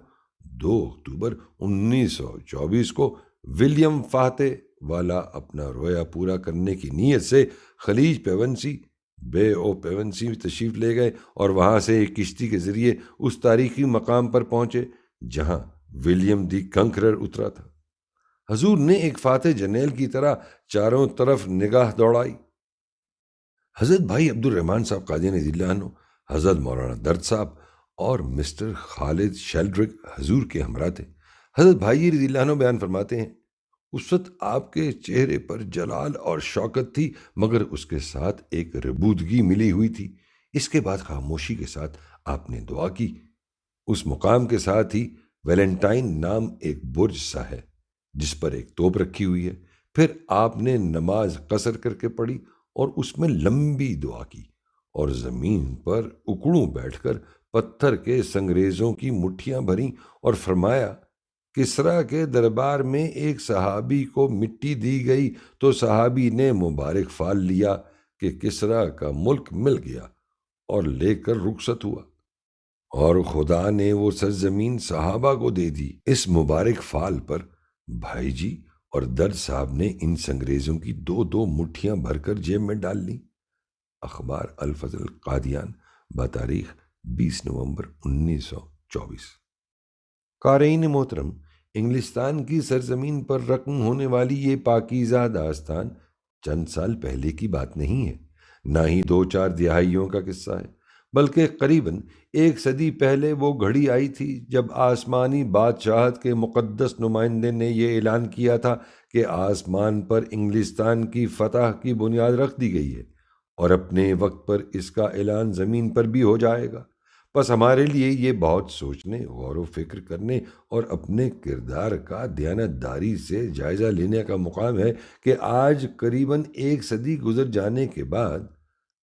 2 اکتوبر 1924 کو ولیم فاتح والا اپنا رویا پورا کرنے کی نیت سے خلیج پیونسی بے او پیونسی تشریف لے گئے، اور وہاں سے ایک کشتی کے ذریعے اس تاریخی مقام پر پہنچے جہاں ولیم دی کنکرر اترا تھا۔ حضور نے ایک فاتح جرنیل کی طرح چاروں طرف نگاہ دوڑائی۔ حضرت بھائی عبد الرحمن صاحب قادیانی رضی اللہ عنہ، حضرت مولانا درد صاحب اور مسٹر خالد شیلڈرک حضور کے ہمراہ تھے۔ حضرت بھائی رضی اللہ عنہ بیان فرماتے ہیں، اس وقت آپ کے چہرے پر جلال اور شوکت تھی، مگر اس کے ساتھ ایک ربودگی ملی ہوئی تھی۔ اس کے بعد خاموشی کے ساتھ آپ نے دعا کی۔ اس مقام کے ساتھ ہی ویلنٹائن نام ایک برج سا ہے جس پر ایک توپ رکھی ہوئی ہے۔ پھر آپ نے نماز قصر کر کے پڑھی اور اس میں لمبی دعا کی اور زمین پر اکڑوں بیٹھ کر پتھر کے سنگریزوں کی مٹھیاں بھریں اور فرمایا، کسرا کے دربار میں ایک صحابی کو مٹی دی گئی تو صحابی نے مبارک فال لیا کہ کسرا کا ملک مل گیا اور لے کر رخصت ہوا، اور خدا نے وہ سرزمین صحابہ کو دے دی۔ اس مبارک فال پر بھائی جی اور درد صاحب نے ان سنگریزوں کی 2 مٹھیاں بھر کر جیب میں ڈال لیں۔ اخبار الفضل قادیان بتاریخ 20 نومبر 1924۔ قارئین محترم، انگلستان کی سرزمین پر رقم ہونے والی یہ پاکیزہ داستان چند سال پہلے کی بات نہیں ہے، نہ ہی 2-4 دہائیوں کا قصہ ہے، بلکہ قریباً 1 صدی پہلے وہ گھڑی آئی تھی جب آسمانی بادشاہت کے مقدس نمائندے نے یہ اعلان کیا تھا کہ آسمان پر انگلستان کی فتح کی بنیاد رکھ دی گئی ہے اور اپنے وقت پر اس کا اعلان زمین پر بھی ہو جائے گا۔ بس ہمارے لیے یہ بہت سوچنے، غور و فکر کرنے اور اپنے کردار کا دیانتداری سے جائزہ لینے کا مقام ہے کہ آج قریباً 1 صدی گزر جانے کے بعد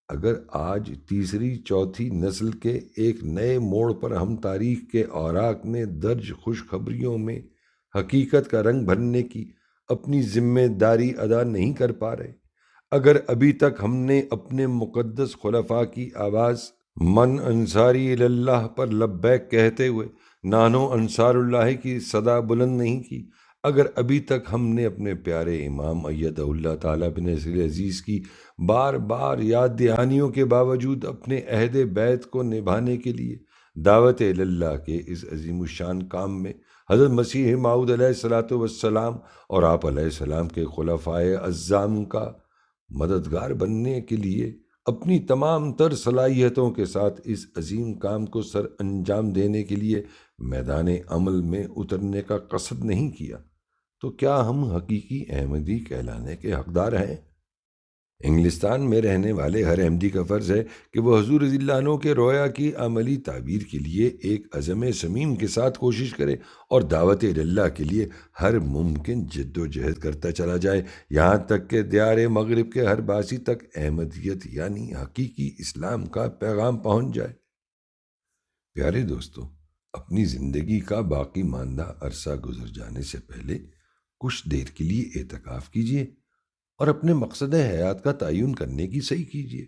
اگر آج تیسری چوتھی نسل کے ایک نئے موڑ پر ہم تاریخ کے اوراق میں درج خوشخبریوں میں حقیقت کا رنگ بھرنے کی اپنی ذمہ داری ادا نہیں کر پا رہے، اگر ابھی تک ہم نے اپنے مقدس خلفاء کی آواز من انصاری اللہ پر لبیک کہتے ہوئے نانو انصار اللہ کی صدا بلند نہیں کی، اگر ابھی تک ہم نے اپنے پیارے امام ایدہ اللہ تعالیٰ بن نصیر عزیز کی بار بار یاد دہانیوں کے باوجود اپنے عہد بیت کو نبھانے کے لیے دعوت اللہ کے اس عظیم الشان کام میں حضرت مسیح موعود علیہ السلام اور آپ علیہ السلام کے خلفائے اعظام کا مددگار بننے کے لیے اپنی تمام تر صلاحیتوں کے ساتھ اس عظیم کام کو سر انجام دینے کے لیے میدان عمل میں اترنے کا قصد نہیں کیا، تو کیا ہم حقیقی احمدی کہلانے کے حقدار ہیں؟ انگلستان میں رہنے والے ہر احمدی کا فرض ہے کہ وہ حضور رضی اللہ عنہ کے رویا کی عملی تعبیر کے لیے ایک عزم صمیم کے ساتھ کوشش کرے اور دعوت اللہ کے لیے ہر ممکن جد و جہد کرتا چلا جائے، یہاں تک کہ دیار مغرب کے ہر باسی تک احمدیت یعنی حقیقی اسلام کا پیغام پہنچ جائے۔ پیارے دوستو، اپنی زندگی کا باقی ماندہ عرصہ گزر جانے سے پہلے کچھ دیر کے لیے اعتکاف کیجیے اور اپنے مقصد حیات کا تعین کرنے کی صحیح کیجیے۔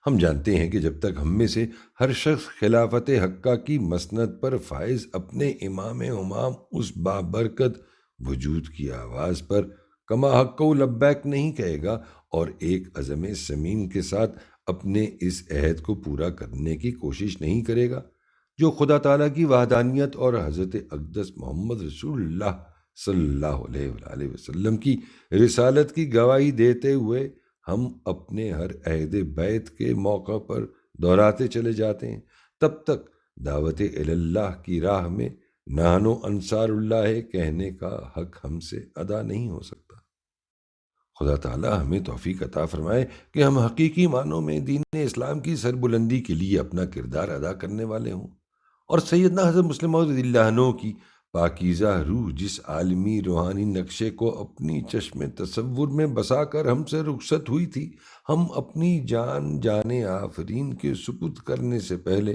ہم جانتے ہیں کہ جب تک ہم میں سے ہر شخص خلافت حقہ کی مسند پر فائز اپنے امام اس بابرکت وجود کی آواز پر کما حق و لبیک نہیں کہے گا اور ایک عزم صمیم کے ساتھ اپنے اس عہد کو پورا کرنے کی کوشش نہیں کرے گا جو خدا تعالیٰ کی وحدانیت اور حضرت اقدس محمد رسول اللہ صلی اللہ علیہ وآلہ وسلم کی رسالت کی گواہی دیتے ہوئے ہم اپنے ہر عہد بیت کے موقع پر دہراتے چلے جاتے ہیں، تب تک دعوت اللہ کی راہ میں نحنو انصار اللہ کہنے کا حق ہم سے ادا نہیں ہو سکتا۔ خدا تعالیٰ ہمیں توفیق عطا فرمائے کہ ہم حقیقی معنوں میں دین اسلام کی سربلندی کے لیے اپنا کردار ادا کرنے والے ہوں، اور سیدنا حضرت مسلم موعود رضی اللہ عنہ کی پاکیزہ روح جس عالمی روحانی نقشے کو اپنی چشم تصور میں بسا کر ہم سے رخصت ہوئی تھی، ہم اپنی جان آفرین کے سپرد کرنے سے پہلے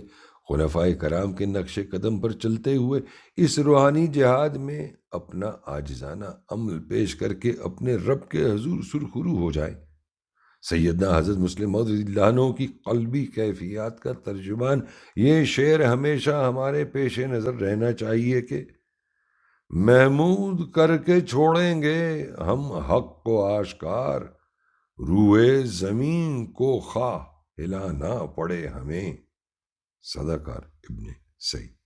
خلفائے کرام کے نقش قدم پر چلتے ہوئے اس روحانی جہاد میں اپنا عاجزانہ عمل پیش کر کے اپنے رب کے حضور سرخرو ہو جائیں۔ سیدنا حضرت مسلم موعود رضی اللہ عنہ کی قلبی کیفیات کا ترجمان یہ شعر ہمیشہ ہمارے پیش نظر رہنا چاہیے کہ محمود کر کے چھوڑیں گے ہم حق کو آشکار، روئے زمین کو خواہ ہلانا پڑے ہمیں۔ صدقہ ابن سعید۔